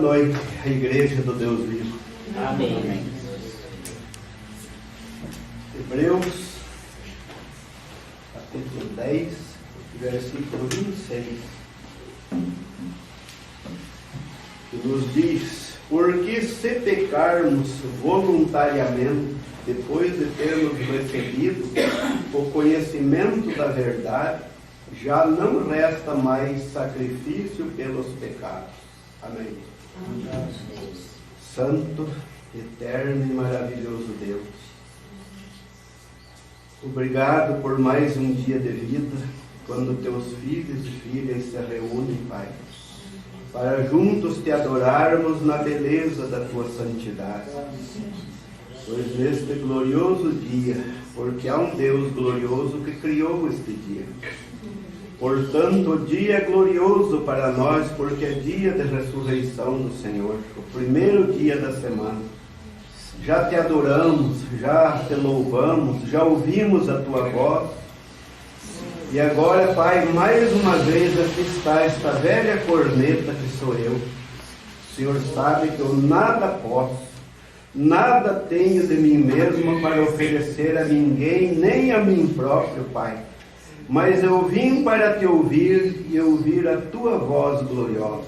noite, a igreja do Deus vivo. Amém. Hebreus, capítulo 10, versículo 26, que nos diz: porque se pecarmos voluntariamente, depois de termos recebido o conhecimento da verdade, já não resta mais sacrifício pelos pecados. Amém. Santo, eterno e maravilhoso Deus, obrigado por mais um dia de vida, quando teus filhos e filhas se reúnem, Pai, para juntos te adorarmos na beleza da tua santidade. Pois neste glorioso dia, porque há um Deus glorioso que criou este dia. Portanto, o dia é glorioso para nós, porque é dia de ressurreição do Senhor, o primeiro dia da semana. Já te adoramos, já te louvamos, já ouvimos a tua voz. E agora, Pai, mais uma vez aqui está esta velha corneta que sou eu. O Senhor sabe que eu nada posso, nada tenho de mim mesmo para oferecer a ninguém, nem a mim próprio, Pai. Mas eu vim para te ouvir e ouvir a tua voz gloriosa.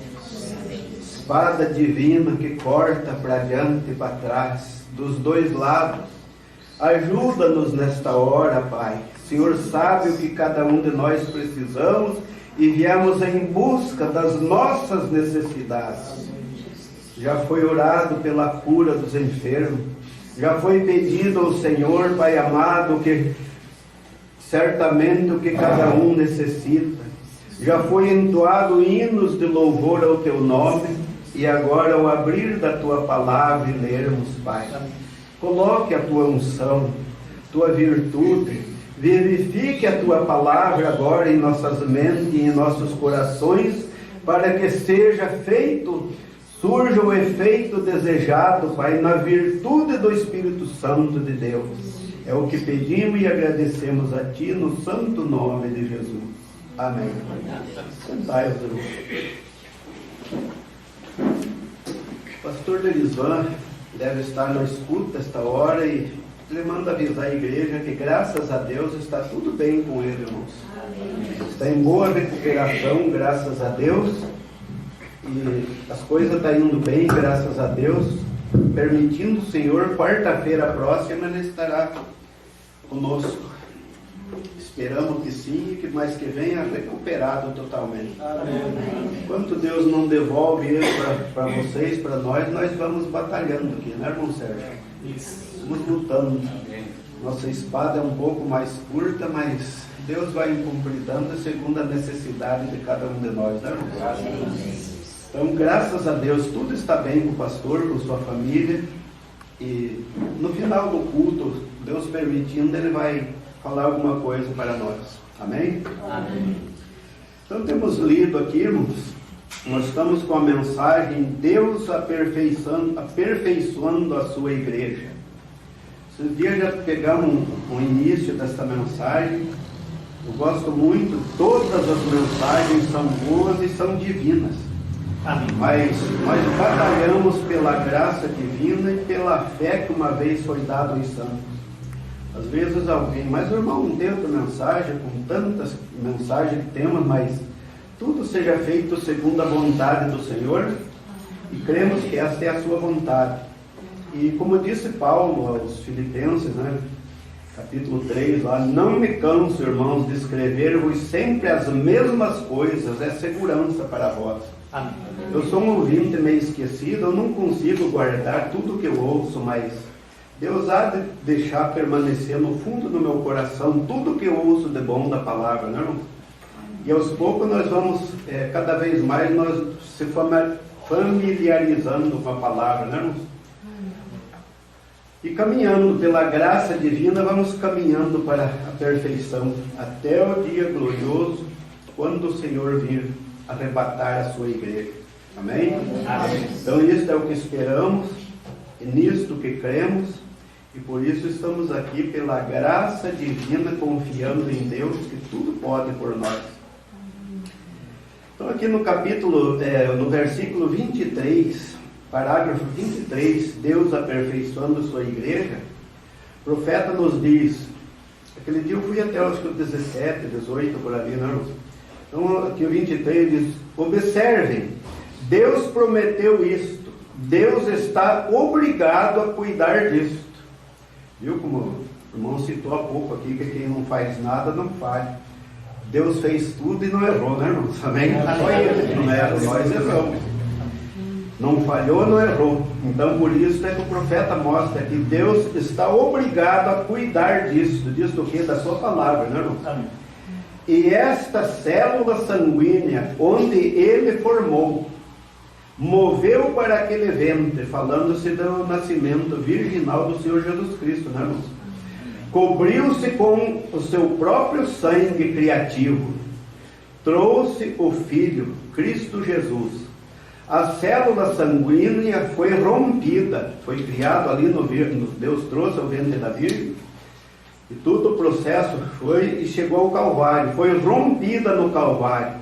Espada divina que corta para diante e para trás, dos dois lados. Ajuda-nos nesta hora, Pai. O Senhor sabe o que cada um de nós precisamos e viemos em busca das nossas necessidades. Já foi orado pela cura dos enfermos. Já foi pedido ao Senhor, Pai amado, que certamente o que cada um necessita. Já foi entoado hinos de louvor ao teu nome. E agora, ao abrir da tua palavra e lermos, Pai, coloque a tua unção, tua virtude, vivifique a tua palavra agora em nossas mentes e em nossos corações, para que seja feito, surja o efeito desejado, Pai, na virtude do Espírito Santo de Deus. É o que pedimos e agradecemos a Ti, no santo nome de Jesus. Amém. Sentai-vos, irmãos. O pastor Delivan deve estar na escuta esta hora e ele manda avisar a igreja que, graças a Deus, está tudo bem com ele, irmãos. Está em boa recuperação, graças a Deus. E as coisas estão indo bem, graças a Deus. Permitindo o Senhor, quarta-feira próxima ele estará conosco. Esperamos que sim, mas que venha recuperado totalmente. Amém. Enquanto Deus não devolve ele para vocês, para nós vamos batalhando aqui, né, irmão Sérgio? Vamos lutando. Nossa espada é um pouco mais curta, mas Deus vai cumpridando segundo a necessidade de cada um de nós, né, irmão? Então, graças a Deus, tudo está bem com o pastor, com sua família. E no final do culto, Deus permitindo, ele vai falar alguma coisa para nós. Amém? Amém. Então temos lido aqui, irmãos, nós estamos com a mensagem Deus aperfeiçoando a sua igreja. Esses dias já pegamos o início dessa mensagem. Eu gosto muito, todas as mensagens são boas e são divinas. Amém. Mas nós batalhamos pela graça divina e pela fé que uma vez foi dada aos santos. Às vezes alguém, mas o irmão não tem outra mensagem, com tantas mensagens que temos, mas tudo seja feito segundo a vontade do Senhor, e cremos que esta é a sua vontade. E como disse Paulo aos Filipenses, né, capítulo 3, lá, não me canso, irmãos, de escrever-vos sempre as mesmas coisas, é segurança para vós. Amém. Eu sou um ouvinte meio esquecido, eu não consigo guardar tudo que eu ouço, mas Deus há de deixar permanecer no fundo do meu coração tudo que eu ouço de bom da palavra, não é, irmão? E aos poucos nós vamos, cada vez mais, nós se familiarizando com a palavra, não é, irmão? E caminhando pela graça divina, vamos caminhando para a perfeição, até o dia glorioso, quando o Senhor vir arrebatar a sua igreja. Amém? Amém. Então isso é o que esperamos, e nisto que cremos, e por isso estamos aqui pela graça divina, confiando em Deus que tudo pode por nós. Então aqui no capítulo, no versículo 23, parágrafo 23, Deus aperfeiçoando sua igreja, o profeta nos diz, aquele dia eu fui até os 17, 18, por ali, não? Então aqui o 23 diz, observem, Deus prometeu isto, Deus está obrigado a cuidar disto. Viu como o irmão citou há pouco aqui, que quem não faz nada não falha. Deus fez tudo e não errou, né, irmãos? Amém? Só ele não erra, nós erramos. Não falhou, não errou. Então, por isso é que o profeta mostra que Deus está obrigado a cuidar disso o que? Da sua palavra, né, irmão? Amém. E esta célula sanguínea, onde ele formou, moveu para aquele ventre, falando-se do nascimento virginal do Senhor Jesus Cristo, né, irmãos? Cobriu-se com o seu próprio sangue criativo, trouxe o Filho, Cristo Jesus. A célula sanguínea foi rompida, foi criado ali no Deus trouxe o ventre da Virgem, e todo o processo foi e chegou ao Calvário, foi rompida no Calvário.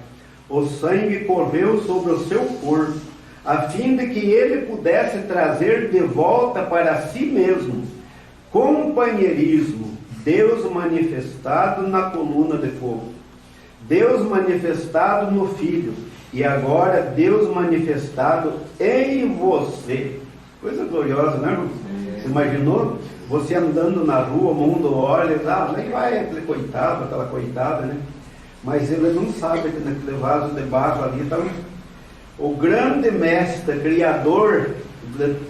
O sangue correu sobre o seu corpo, a fim de que ele pudesse trazer de volta para si mesmo companheirismo, Deus manifestado na coluna de fogo, Deus manifestado no Filho, e agora Deus manifestado em você. Coisa gloriosa, né, irmão? Você imaginou? Você andando na rua, o mundo olha, nem vai aquele coitado, aquela coitada, né? Mas ele não sabe que naquele vaso de barro ali está o grande mestre, criador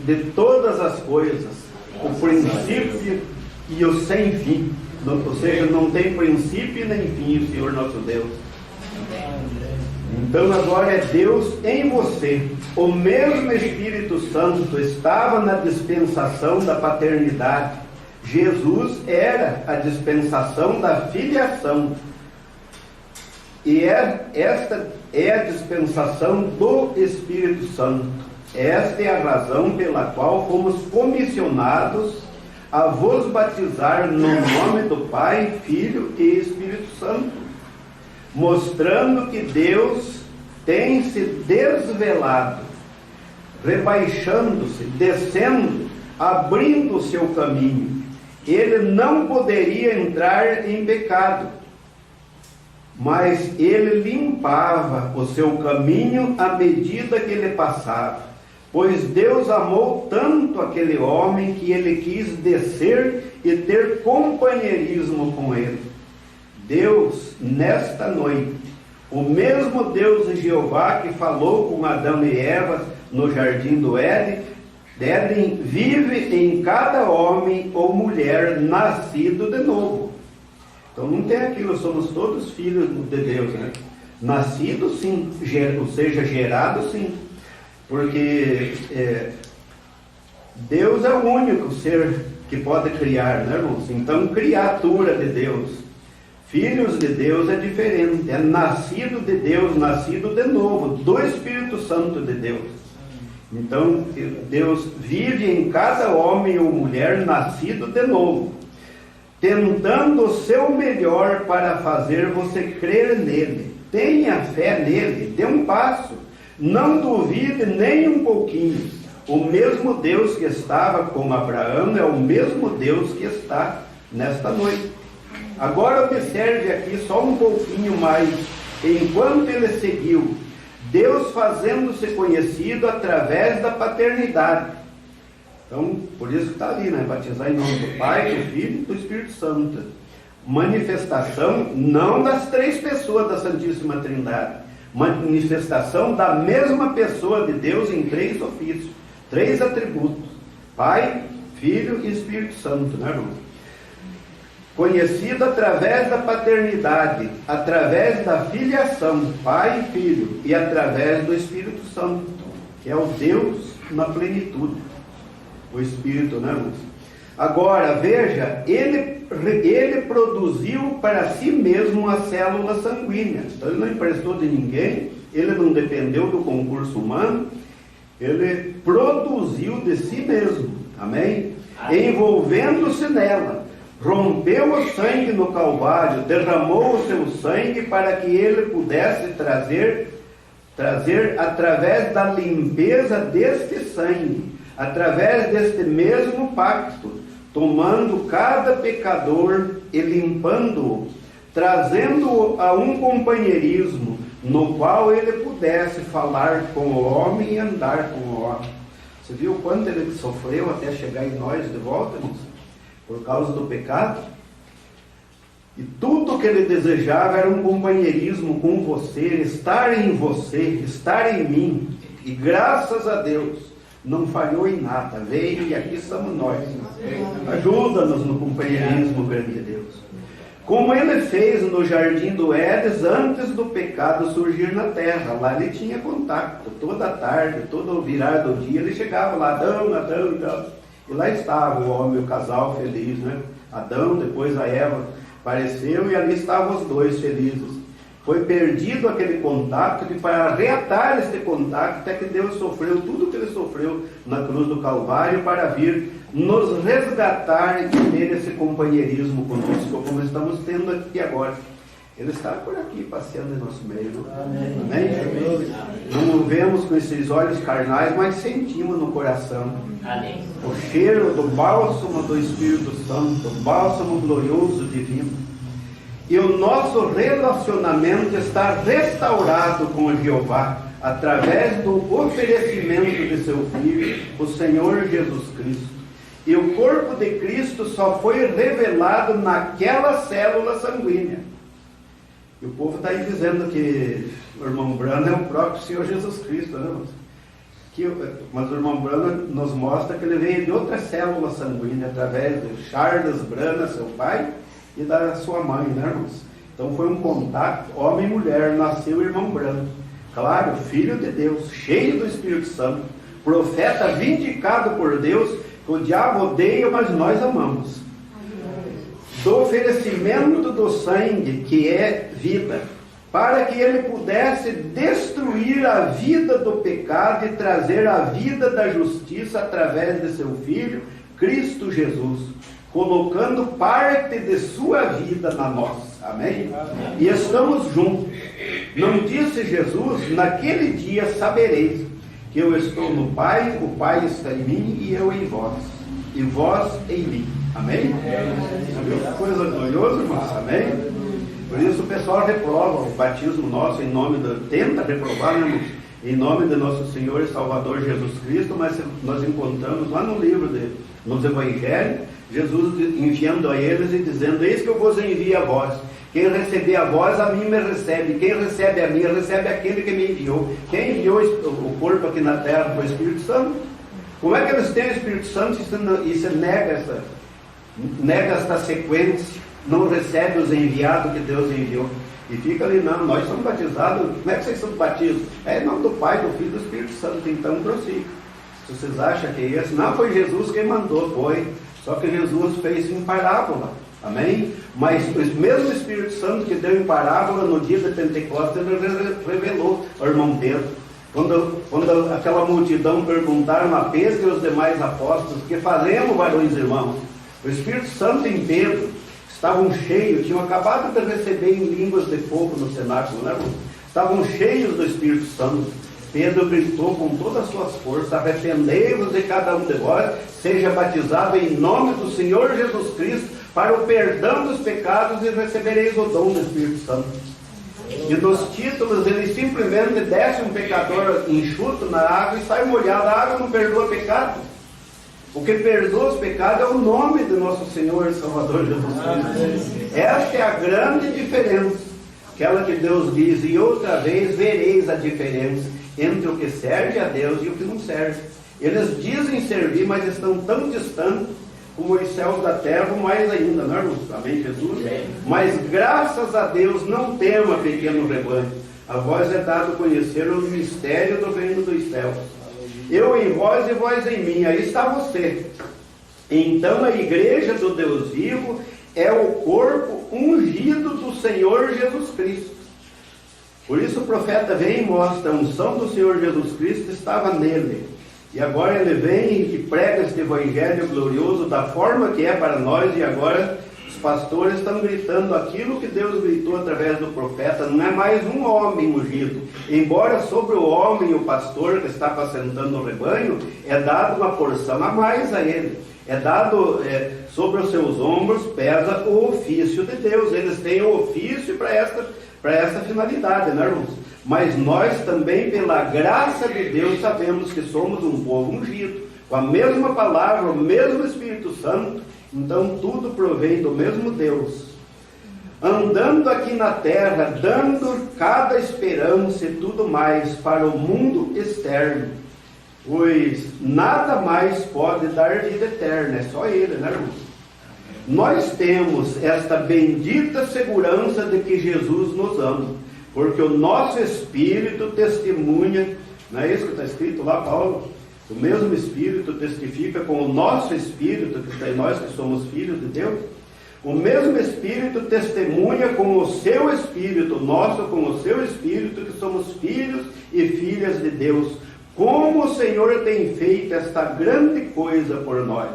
de todas as coisas, o princípio e o sem fim. Ou seja, não tem princípio nem fim o Senhor nosso Deus. Então agora é Deus em você. O mesmo Espírito Santo estava na dispensação da paternidade. Jesus era a dispensação da filiação. E esta é a dispensação do Espírito Santo. Esta é a razão pela qual fomos comissionados a vos batizar no nome do Pai, Filho e Espírito Santo, mostrando que Deus tem se desvelado, rebaixando-se, descendo, abrindo o seu caminho. Ele não poderia entrar em pecado, mas ele limpava o seu caminho à medida que ele passava. Pois Deus amou tanto aquele homem que ele quis descer e ter companheirismo com ele. Deus, nesta noite, o mesmo Deus de Jeová que falou com Adão e Eva no jardim do Éden, vive em cada homem ou mulher nascido de novo. Então não tem aquilo, somos todos filhos de Deus, né? Nascido sim, ou seja, gerado sim. Porque Deus é o único ser que pode criar, né, irmãos? Então, criatura de Deus, filhos de Deus é diferente, é nascido de Deus, nascido de novo, do Espírito Santo de Deus. Então, Deus vive em cada homem ou mulher nascido de novo, tentando o seu melhor para fazer você crer nele. Tenha fé nele, dê um passo. Não duvide nem um pouquinho. O mesmo Deus que estava com Abraão é o mesmo Deus que está nesta noite. Agora observe aqui só um pouquinho mais. Enquanto ele seguiu, Deus fazendo-se conhecido através da paternidade. Então, por isso que está ali, né? Batizar em nome do Pai, do Filho e do Espírito Santo. Manifestação não das três pessoas da Santíssima Trindade. Manifestação da mesma pessoa de Deus em três ofícios, três atributos: Pai, Filho e Espírito Santo, né, irmão? Conhecido através da paternidade, através da filiação, Pai e Filho, e através do Espírito Santo, que é o Deus na plenitude, o Espírito, né, irmãos? Agora, veja, ele produziu para si mesmo a célula sanguínea. Então, ele não emprestou de ninguém, ele não dependeu do concurso humano, ele produziu de si mesmo, amém? Envolvendo-se nela, rompeu o sangue no Calvário, derramou o seu sangue para que ele pudesse trazer trazer através da limpeza deste sangue, através deste mesmo pacto, tomando cada pecador e limpando-o, trazendo-o a um companheirismo no qual ele pudesse falar com o homem e andar com o homem. Você viu o quanto ele sofreu até chegar em nós de volta, irmãos? Por causa do pecado? E tudo que ele desejava era um companheirismo com você, estar em você, estar em mim. E graças a Deus, não falhou em nada. Veio e aqui estamos nós. Ajuda-nos no companheirismo, grande Deus. Como ele fez no jardim do Éden antes do pecado surgir na terra. Lá ele tinha contato. Toda tarde, todo o virar do dia, ele chegava lá, Adão. E lá estava o homem e o casal feliz, né? Adão, depois a Eva apareceu e ali estavam os dois felizes. Foi perdido aquele contato, e para reatar este contato, até que Deus sofreu tudo que ele sofreu na cruz do Calvário para vir nos resgatar e ter esse companheirismo conosco, como estamos tendo aqui agora. Ele está por aqui passeando em nosso meio. Amém. Amém? Não o vemos com esses olhos carnais, mas sentimos no coração. Amém. O cheiro do bálsamo do Espírito Santo, o bálsamo glorioso divino. E o nosso relacionamento está restaurado com o Jeová através do oferecimento de seu Filho, o Senhor Jesus Cristo. E o corpo de Cristo só foi revelado naquela célula sanguínea. E o povo está aí dizendo que o irmão Brano é o próprio Senhor Jesus Cristo, né, irmãos? Mas o irmão Brano nos mostra que ele veio de outra célula sanguínea, através de Charles Brana, seu pai, e da sua mãe, né, irmãos? Então foi um contato, homem e mulher, nasceu o irmão Brano. Claro, filho de Deus, cheio do Espírito Santo, profeta vindicado por Deus, que o diabo odeia, mas nós amamos. Do oferecimento do sangue, que é vida, para que ele pudesse destruir a vida do pecado e trazer a vida da justiça através de seu Filho, Cristo Jesus, colocando parte de sua vida na nossa. Amém? Amém. E estamos juntos. Não disse Jesus, naquele dia sabereis que eu estou no Pai, o Pai está em mim e eu em vós, e vós em mim. Amém? Viu que coisa gloriosa, irmãos? Amém? Por isso o pessoal reprova o batismo nosso em nome tenta reprovar, né, irmãos? Em nome de nosso Senhor e Salvador Jesus Cristo, mas nós encontramos lá no livro nos Evangelhos, Jesus enviando a eles e dizendo: eis que eu vos envio a vós. Quem receber a vós, a mim me recebe. Quem recebe a mim, recebe aquele que me enviou. Quem enviou o corpo aqui na terra foi o Espírito Santo. Como é que eles têm o Espírito Santo e se nega esta sequência, não recebe os enviados que Deus enviou? E fica ali, não, nós somos batizados. Como é que vocês são batizados? É em nome do Pai, do Filho e do Espírito Santo. Então prossiga. Se vocês acham que é esse, não foi Jesus quem mandou, foi. Só que Jesus fez em parábola. Amém? Mas o mesmo Espírito Santo que deu em parábola no dia de Pentecostes, ele revelou ao irmão Pedro. Quando aquela multidão perguntaram a Pedro e os demais apóstolos: que faremos, varões irmãos? O Espírito Santo em Pedro estavam cheios, tinham acabado de receber em línguas de fogo no cenáculo, né? Estavam cheios do Espírito Santo. Pedro gritou com todas as suas forças: arrependei-vos de cada um de vós, seja batizado em nome do Senhor Jesus Cristo para o perdão dos pecados e recebereis o dom do Espírito Santo. E nos títulos ele simplesmente desce um pecador enxuto na água e sai molhado. A água não perdoa pecado. O que perdoa os pecados é o nome de nosso Senhor e Salvador Jesus Cristo. Esta é a grande diferença. Aquela que Deus diz: e outra vez vereis a diferença entre o que serve a Deus e o que não serve. Eles dizem servir, mas estão tão distantes como os céus da terra, mais ainda, não é, irmãos? Amém, Jesus? Mas graças a Deus não tema, pequeno rebanho. A vós é dado conhecer o mistério do reino dos céus. Eu em vós e vós em mim. Aí está você. Então a igreja do Deus vivo é o corpo ungido do Senhor Jesus Cristo. Por isso o profeta vem e mostra: a unção do Senhor Jesus Cristo estava nele. E agora ele vem e prega este evangelho glorioso da forma que é para nós, e agora Os pastores estão gritando aquilo que Deus gritou através do profeta. Não é mais um homem ungido. Embora sobre o homem, o pastor que está apacentando o rebanho, é dado uma porção a mais a ele. É dado sobre os seus ombros, pesa o ofício de Deus. Eles têm o ofício para essa finalidade, né, irmãos? Mas nós também, pela graça de Deus, sabemos que somos um povo ungido, com a mesma palavra, o mesmo Espírito Santo. Então tudo provém do mesmo Deus, andando aqui na terra, dando cada esperança e tudo mais para o mundo externo, pois nada mais pode dar vida eterna, é só Ele, né, irmãos? Nós temos esta bendita segurança de que Jesus nos ama, porque o nosso Espírito testemunha, não é isso que está escrito lá, Paulo? O mesmo Espírito testifica com o nosso Espírito, que está em nós que somos filhos de Deus. O mesmo Espírito testemunha com o seu Espírito, nosso com o seu Espírito, que somos filhos e filhas de Deus. Como o Senhor tem feito esta grande coisa por nós.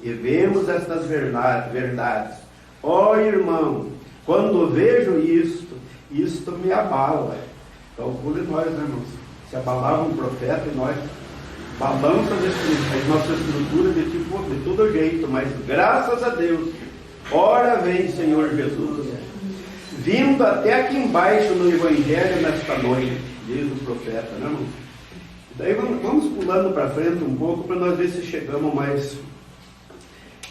E vemos estas verdades. Ó irmão, quando vejo isto me abala. Calcule nós, né, irmãos? Se abalava um profeta e nós balança a nossa estrutura de todo jeito, mas graças a Deus, ora vem Senhor Jesus, vindo até aqui embaixo no Evangelho nesta noite, diz o profeta, né, irmão? Daí vamos pulando para frente um pouco para nós ver se chegamos mais.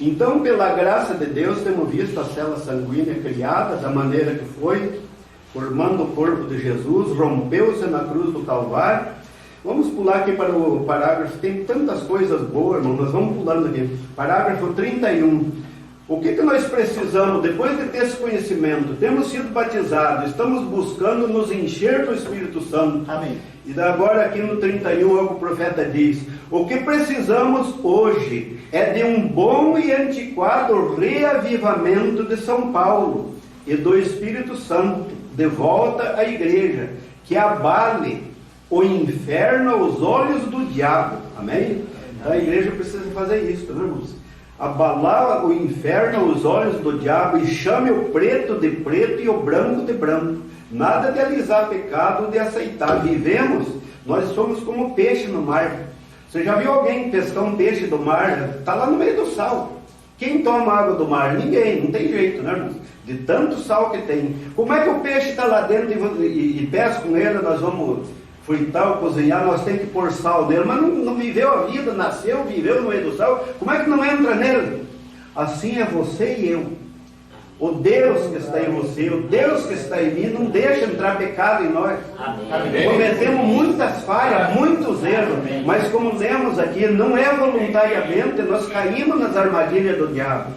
Então, pela graça de Deus, temos visto a célula sanguínea criada da maneira que foi, formando o corpo de Jesus, rompeu-se na cruz do Calvário. Vamos pular aqui para o parágrafo, tem tantas coisas boas, irmão, nós vamos pulando aqui. Parágrafo 31. O que nós precisamos, depois de ter esse conhecimento, temos sido batizados, estamos buscando nos encher do Espírito Santo. Amém. E agora aqui no 31 é o que o profeta diz. O que precisamos hoje é de um bom e antiquado reavivamento de São Paulo e do Espírito Santo, de volta à igreja, que abale o inferno aos olhos do diabo. Amém? Então a igreja precisa fazer isso, né, irmãos? Abalar o inferno aos olhos do diabo e chame o preto de preto e o branco de branco. Nada de alisar pecado, de aceitar. Vivemos, nós somos como peixe no mar. Você já viu alguém pescar um peixe do mar? Está lá no meio do sal. Quem toma água do mar? Ninguém, não tem jeito, né, irmãos? De tanto sal que tem. Como é que o peixe está lá dentro e pesca com ele, nós vamos fritar ou cozinhar, nós temos que pôr sal nele, mas não viveu a vida, nasceu, viveu no meio do sal, como é que não entra nele? Assim é você e eu. O Deus que está em você, o Deus que está em mim, não deixa entrar pecado em nós. Amém. Cometemos muitas falhas, muitos erros, mas como lemos aqui, não é voluntariamente, nós caímos nas armadilhas do diabo.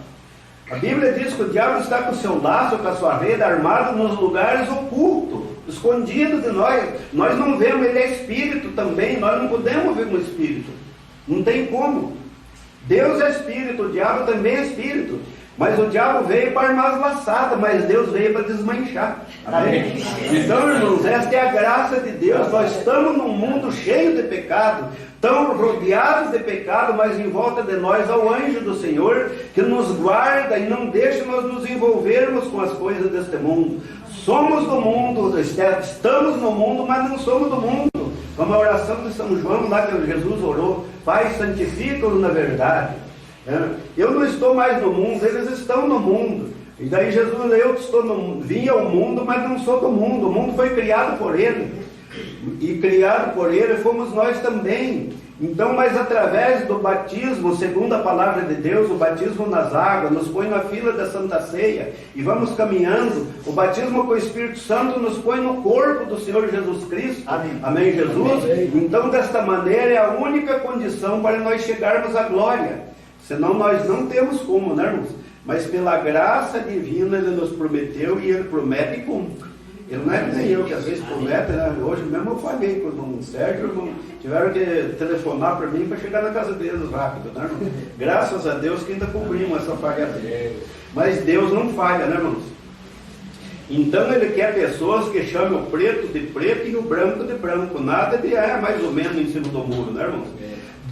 A Bíblia diz que o diabo está com o seu laço, com a sua rede armado nos lugares ocultos, escondido de nós. Nós não vemos, ele é espírito também, nós não podemos ver um espírito. Não tem como. Deus é espírito, o diabo também é espírito. Mas o diabo veio para armar as laçadas, mas Deus veio para desmanchar. Amém? Então, irmãos, esta é a graça de Deus. Nós estamos num mundo cheio de pecado, tão rodeados de pecado, mas em volta de nós há o anjo do Senhor que nos guarda e não deixa nós nos envolvermos com as coisas deste mundo. Somos do mundo, estamos no mundo, mas não somos do mundo. Como a oração de São João, lá que Jesus orou: Pai, santifica-os na verdade. Eu não estou mais no mundo, eles estão no mundo. E daí Jesus, vim ao mundo, mas não sou do mundo. O mundo foi criado por Ele. E criado por Ele fomos nós também. Então, mas através do batismo, segundo a palavra de Deus, o batismo nas águas, nos põe na fila da Santa Ceia, e vamos caminhando. O batismo com o Espírito Santo nos põe no corpo do Senhor Jesus Cristo. Amém, Amém Jesus? Amém. Então, desta maneira, é a única condição para nós chegarmos à glória. Senão nós não temos como, né, irmãos? Mas pela graça divina Ele nos prometeu e Ele promete e cumpre. Ele não é que nem eu, que às vezes promete, né? Hoje mesmo eu falei com o irmão Sérgio, irmão, tiveram que telefonar para mim para chegar na casa deles rápido, né, irmão? Graças a Deus que ainda cumprimos essa falha dele. Mas Deus não falha, né, irmãos? Então Ele quer pessoas que chamem o preto de preto e o branco de branco. Nada de mais ou menos em cima do muro, né, irmãos?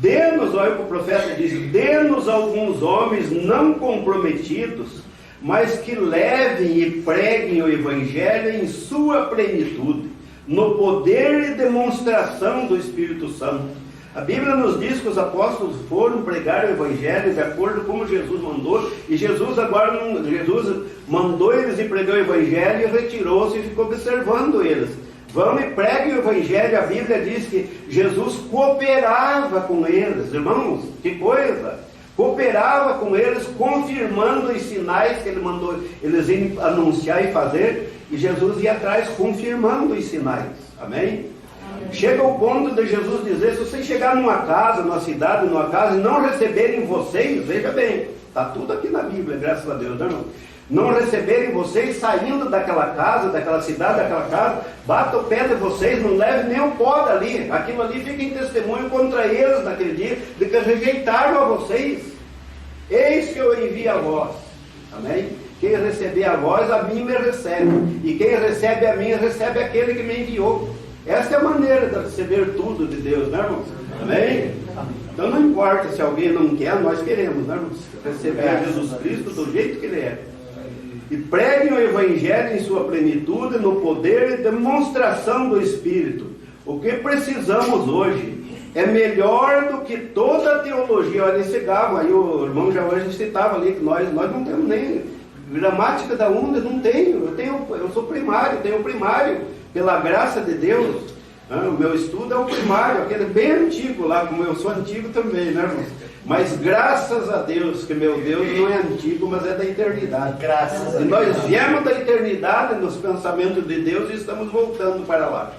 Dê-nos, olha o que o profeta diz, dê-nos alguns homens não comprometidos, mas que levem e preguem o Evangelho em sua plenitude, no poder e demonstração do Espírito Santo. A Bíblia nos diz que os apóstolos foram pregar o Evangelho de acordo com como Jesus mandou, e Jesus mandou eles ir pregar o Evangelho e retirou-se e ficou observando eles. Vão e preguem o Evangelho. A Bíblia diz que Jesus cooperava com eles, irmãos, que coisa! Cooperava com eles, confirmando os sinais que ele mandou eles irem anunciar e fazer, e Jesus ia atrás confirmando os sinais, amém? Chega ao ponto de Jesus dizer: se vocês chegarem numa casa, numa cidade, numa casa, e não receberem vocês, veja bem, está tudo aqui na Bíblia, graças a Deus, não receberem vocês, saindo daquela casa, daquela cidade, daquela casa, bata o pé de vocês, não leve nem o pó dali, aquilo ali fica em testemunho contra eles naquele dia, de que rejeitaram a vocês. Eis que eu envio a vós, amém? Quem receber a vós, a mim me recebe, e quem recebe a mim, recebe aquele que me enviou. Essa é a maneira de receber tudo de Deus, né, irmãos? Amém? Então não importa se alguém não quer, nós queremos, né, irmãos? Receber Jesus Cristo do jeito que Ele é. E preguem o Evangelho em sua plenitude, no poder e demonstração do Espírito. O que precisamos hoje é melhor do que toda a teologia. Olha, esse gabo aí, o irmão já hoje citava ali, que nós não temos nem gramática da onda, não tenho. Eu sou primário, tenho primário. Pela graça de Deus, o meu estudo é o primário, aquele bem antigo lá, como eu sou antigo também, né, irmãos? Mas graças a Deus, que meu Deus não é antigo, mas é da eternidade. Graças a Deus. Nós viemos da eternidade nos pensamentos de Deus e estamos voltando para lá.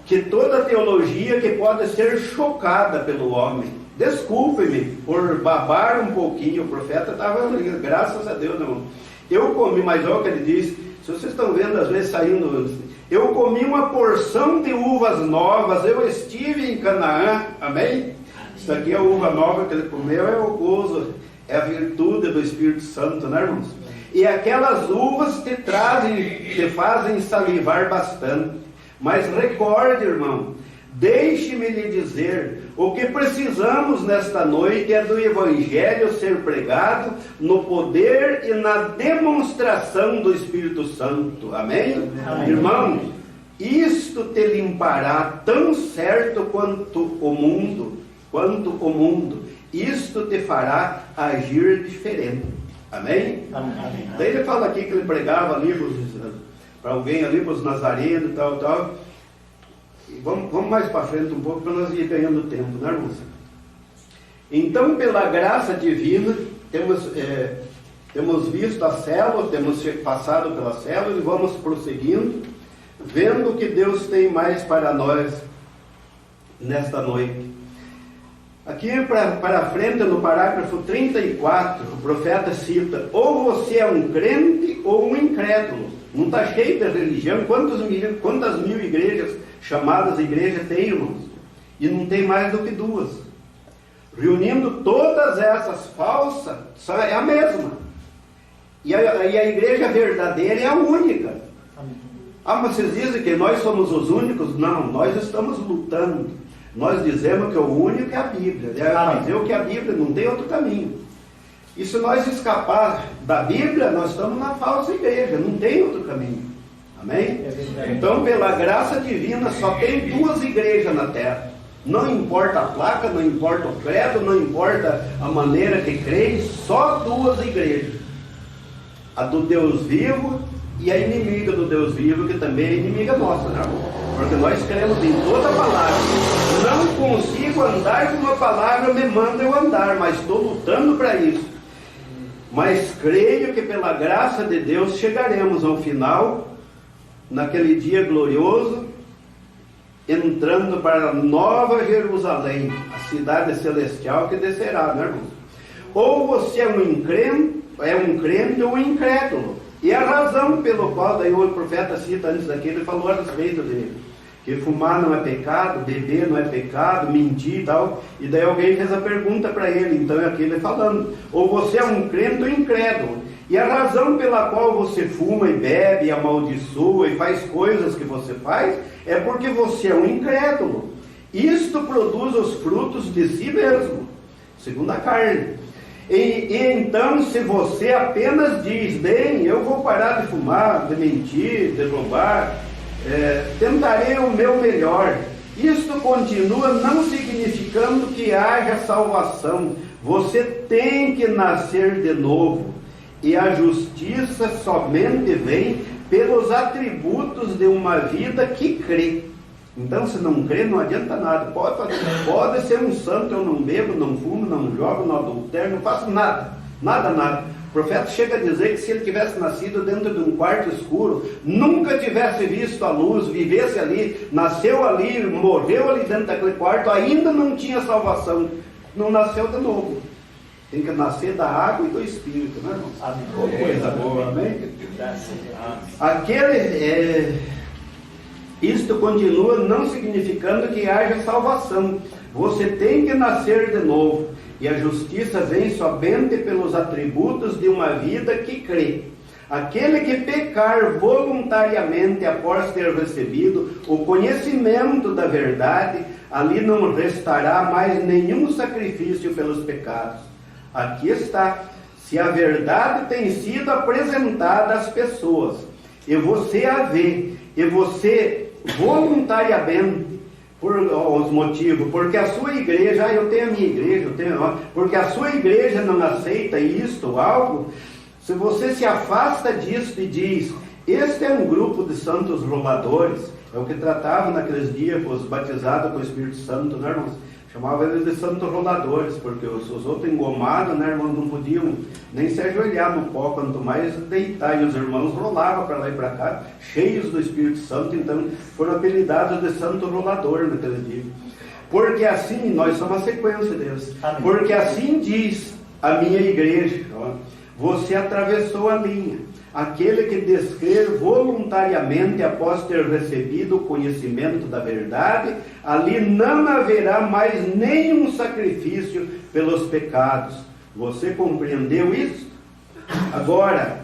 Que toda teologia que pode ser chocada pelo homem, desculpe-me por babar um pouquinho, o profeta estava, graças a Deus, não. Eu comi, mas olha o que ele disse. Se vocês estão vendo, às vezes saindo, eu comi uma porção de uvas novas, eu estive em Canaã, amém? Isso aqui é a uva nova que ele comeu, é o gozo, é a virtude do Espírito Santo, né, irmãos? E aquelas uvas te fazem salivar bastante. Mas recorde, irmão, deixe-me lhe dizer, o que precisamos nesta noite é do Evangelho ser pregado no poder e na demonstração do Espírito Santo, amém? Amém. Irmão, isto te limpará tão certo quanto o mundo, isto te fará agir diferente, amém? Amém. Daí ele fala aqui que ele pregava ali para alguém ali, para os nazarenos e tal. Vamos mais para frente um pouco para nós ir ganhando tempo, né, irmãos? Então, pela graça divina, temos visto a célula, temos passado pela célula e vamos prosseguindo, vendo o que Deus tem mais para nós nesta noite. Aqui para frente, no parágrafo 34, o profeta cita: ou você é um crente ou um incrédulo. Não está cheio de religião. Quantas mil igrejas, chamadas igrejas, tem, irmãos? E não tem mais do que duas. Reunindo todas essas falsas, é a mesma. E a igreja verdadeira é a única. Ah, mas vocês dizem que nós somos os únicos? Não, nós estamos lutando. Nós dizemos que o único é a Bíblia. É fazer o que a Bíblia, não tem outro caminho. E se nós escapar da Bíblia, nós estamos na falsa igreja, não tem outro caminho. Amém? Então, pela graça divina, só tem duas igrejas na terra. Não importa a placa, não importa o credo, não importa a maneira que crê, só duas igrejas. A do Deus vivo e a inimiga do Deus vivo, que também é inimiga nossa, né? Porque nós cremos em toda a palavra. Não consigo andar como a palavra me manda eu andar, mas estou lutando para isso. Mas creio que pela graça de Deus chegaremos ao final, naquele dia glorioso, entrando para a Nova Jerusalém, a cidade celestial que descerá, né, irmãos? Ou você é um crente ou um incrédulo. E a razão pelo qual, daí o profeta cita antes daquele, ele falou a respeito dele, que fumar não é pecado, beber não é pecado, mentir e tal. E daí alguém fez a pergunta para ele, então é aquele falando: ou você é um crente ou incrédulo. E a razão pela qual você fuma e bebe, e amaldiçoa e faz coisas que você faz, é porque você é um incrédulo. Isto produz os frutos de si mesmo, segundo a carne. E então, se você apenas diz, bem, eu vou parar de fumar, de mentir, de roubar, tentarei o meu melhor, isto continua não significando que haja salvação. Você tem que nascer de novo. E a justiça somente vem pelos atributos de uma vida que crê. Então, se não crê, não adianta nada. Pode ser um santo, eu não bebo, não fumo, não jogo, não adultero, não faço nada. Nada. O profeta chega a dizer que se ele tivesse nascido dentro de um quarto escuro, nunca tivesse visto a luz, vivesse ali, nasceu ali, morreu ali dentro daquele quarto, ainda não tinha salvação. Não nasceu de novo. Tem que nascer da água e do Espírito, né, irmão? Amém. Coisa boa, amém? Isto continua não significando que haja salvação. Você tem que nascer de novo. E a justiça vem somente pelos atributos de uma vida que crê. Aquele que pecar voluntariamente após ter recebido o conhecimento da verdade, ali não restará mais nenhum sacrifício pelos pecados. Aqui está. Se a verdade tem sido apresentada às pessoas, e você a vê, e você voluntariamente, por os motivos, porque a sua igreja, eu tenho a minha igreja, porque a sua igreja não aceita isto ou algo, se você se afasta disso e diz, este é um grupo de santos roubadores, é o que tratava naqueles dias os batizados com o Espírito Santo, né, irmãos? Chamava eles de santos roladores, porque os outros engomados, né, irmãos, não podiam nem se ajoelhar no pó, quanto mais deitar. E os irmãos rolavam para lá e para cá, cheios do Espírito Santo, então foram apelidados de santo rolador naquele dia. Porque assim, nós somos a sequência deles. Amém. Porque assim diz a minha igreja, ó, você atravessou a linha. Aquele que descrer voluntariamente após ter recebido o conhecimento da verdade, ali não haverá mais nenhum sacrifício pelos pecados. Você compreendeu isso? Agora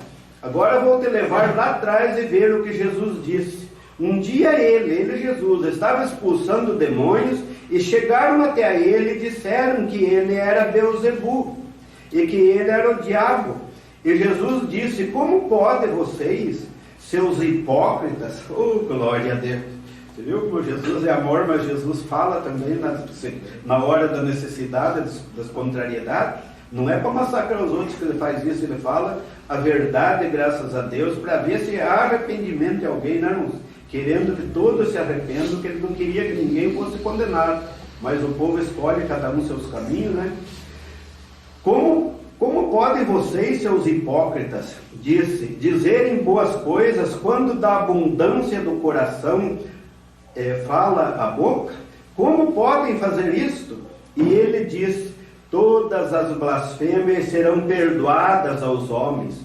vou te levar lá atrás e ver o que Jesus disse. Um dia ele Jesus, estava expulsando demônios e chegaram até ele e disseram que ele era Beelzebu e que ele era o diabo. E Jesus disse, como podem vocês, seus hipócritas, glória a Deus. Você viu como Jesus é amor, mas Jesus fala também na hora da necessidade, das contrariedades. Não é para massacrar os outros que ele faz isso, ele fala a verdade, graças a Deus, para ver se há arrependimento de alguém, né, irmãos? Querendo que todos se arrependam, que ele não queria que ninguém fosse condenado. Mas o povo escolhe cada um seus caminhos, né? Como podem vocês, seus hipócritas, dizerem boas coisas quando da abundância do coração fala a boca? Como podem fazer isto? E ele diz, todas as blasfêmias serão perdoadas aos homens.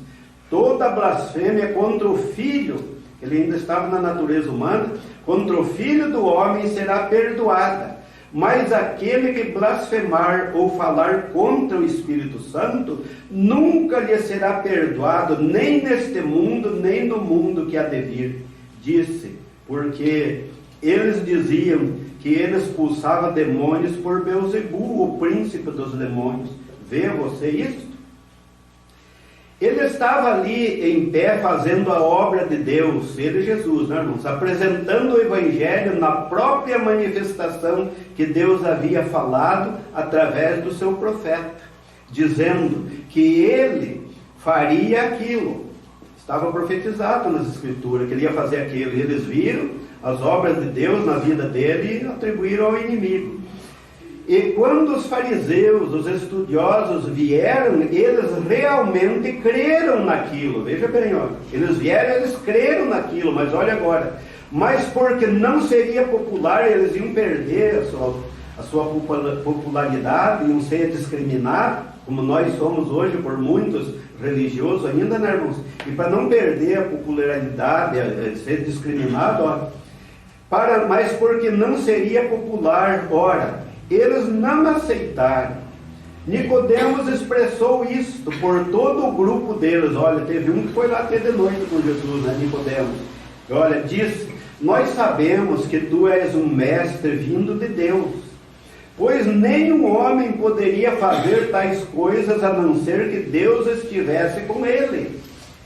Toda blasfêmia contra o Filho, ele ainda estava na natureza humana, contra o Filho do homem será perdoada. Mas aquele que blasfemar ou falar contra o Espírito Santo, nunca lhe será perdoado, nem neste mundo, nem no mundo que há de vir. Disse, porque eles diziam que ele expulsava demônios por Beelzebu, o príncipe dos demônios. Vê você isso? Ele estava ali em pé fazendo a obra de Deus, ele Jesus, né, irmãos? Apresentando o Evangelho na própria manifestação que Deus havia falado através do seu profeta, dizendo que ele faria aquilo. Estava profetizado nas Escrituras que ele ia fazer aquilo. E eles viram as obras de Deus na vida dele e atribuíram ao inimigo. E quando os fariseus, os estudiosos vieram, eles realmente creram naquilo. Veja bem, ó, eles vieram, eles creram naquilo, mas olha agora. Mas porque não seria popular, eles iam perder a sua popularidade, iam ser discriminados, como nós somos hoje por muitos religiosos ainda, né, irmãos? E para não perder a popularidade, ser discriminado, ó, mas porque não seria popular, ora, eles não aceitaram. Nicodemos expressou isto por todo o grupo deles. Olha, teve um que foi lá até de noite com Jesus, né, Nicodemos. Olha, disse, nós sabemos que tu és um mestre vindo de Deus, pois nenhum homem poderia fazer tais coisas a não ser que Deus estivesse com ele.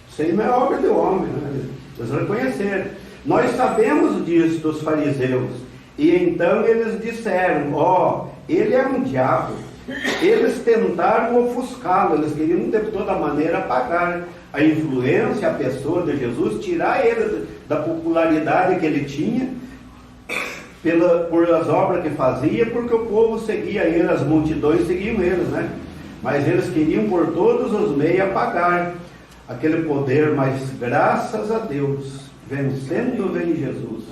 Isso aí não é obra do homem, né? Eles reconheceram. Nós sabemos disso dos fariseus. E então eles disseram, ele é um diabo. Eles tentaram ofuscá-lo, eles queriam de toda maneira apagar a influência, a pessoa de Jesus, tirar ele da popularidade que ele tinha, por as obras que fazia, porque o povo seguia ele, as multidões seguiam eles, né? Mas eles queriam por todos os meios apagar aquele poder, mas graças a Deus, vencendo vem Jesus.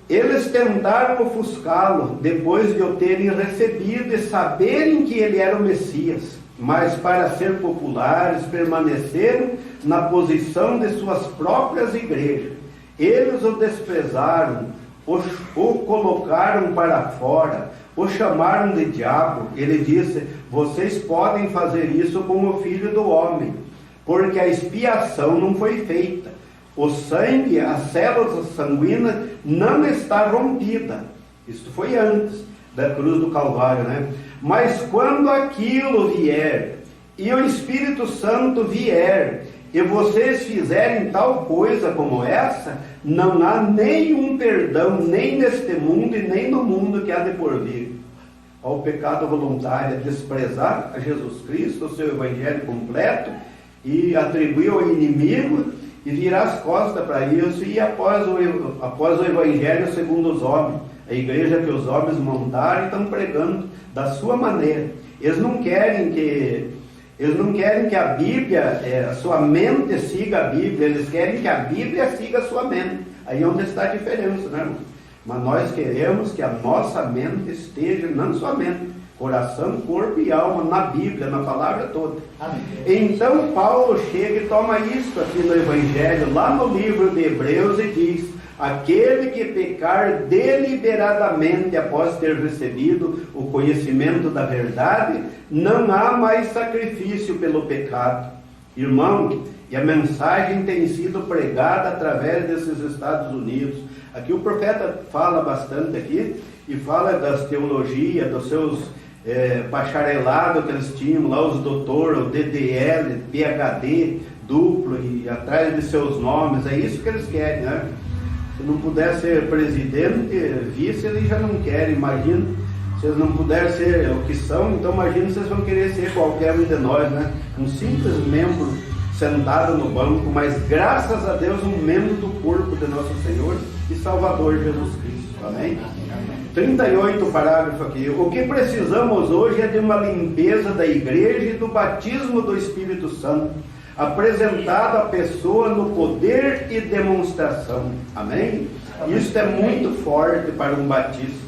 Eles tentaram ofuscá-lo depois de o terem recebido e saberem que ele era o Messias, mas para ser populares permaneceram na posição de suas próprias igrejas. Eles o desprezaram, o colocaram para fora, o chamaram de diabo. Ele disse: vocês podem fazer isso com o Filho do Homem, porque a expiação não foi feita. O sangue, as células sanguíneas não está rompida. Isso foi antes da cruz do Calvário, né? Mas quando aquilo vier, e o Espírito Santo vier, e vocês fizerem tal coisa como essa, não há nenhum perdão, nem neste mundo e nem no mundo que há de por vir. O pecado voluntário é desprezar a Jesus Cristo, o seu evangelho completo, e atribuir ao inimigo, e virar as costas para isso, e após o evangelho segundo os homens, a igreja que os homens montaram e estão pregando da sua maneira. Eles não querem que a Bíblia, a sua mente siga a Bíblia, eles querem que a Bíblia siga a sua mente. Aí é onde está a diferença, né, irmão? Mas nós queremos que a nossa mente esteja, não somente coração, corpo e alma, na Bíblia, na palavra toda. Amém. Então Paulo chega e toma isso aqui no Evangelho, lá no livro de Hebreus, e diz: aquele que pecar deliberadamente após ter recebido o conhecimento da verdade, não há mais sacrifício pelo pecado. Irmão, e a mensagem tem sido pregada através desses Estados Unidos. Aqui o profeta fala bastante aqui, e fala das teologias, dos seus bacharelados que eles tinham lá, os doutor, o DDL, PhD, duplo, e atrás de seus nomes. É isso que eles querem, né? Se não puder ser presidente, vice, eles já não querem. Imagina, se eles não puderem ser o que são, então imagina se eles vão querer ser qualquer um de nós, né? Um simples membro sentado no banco, mas graças a Deus um membro do corpo de nosso Senhor e Salvador Jesus Cristo. Amém? 38, parágrafo aqui. O que precisamos hoje é de uma limpeza da igreja e do batismo do Espírito Santo, apresentado à pessoa no poder e demonstração. Amém? Isso é muito forte para um batista.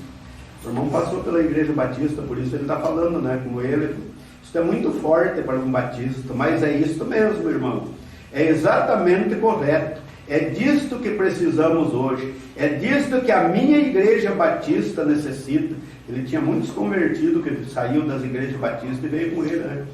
O irmão passou pela igreja batista, por isso ele está falando, né, como ele. Isso é muito forte para um batista, mas é isso mesmo, irmão. É exatamente correto. É disto que precisamos hoje. É disto que a minha igreja batista necessita. Ele tinha muitos convertidos que saiu das igrejas batistas e veio com ele, né?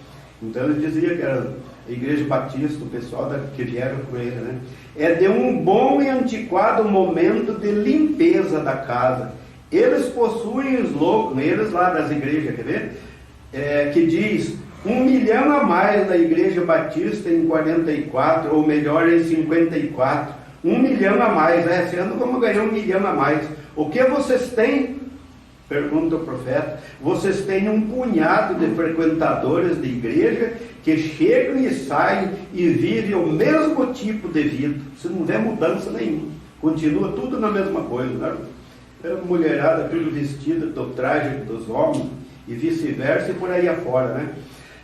Então ele dizia que era a igreja batista, o pessoal que vieram com ele, né? É de um bom e antiquado momento de limpeza da casa. Eles possuem slogan, eles lá das igrejas, quer ver? Que diz: 1 milhão a mais na igreja batista em 44, ou melhor, em 54. 1 milhão a mais. Esse ano vamos ganhar 1 milhão a mais. O que vocês têm? Pergunta o profeta. Vocês têm um punhado de frequentadores de igreja que chegam e saem e vivem o mesmo tipo de vida. Você não vê mudança nenhuma. Continua tudo na mesma coisa, né? Mulherada tudo vestida do traje dos homens e vice-versa e por aí afora, né?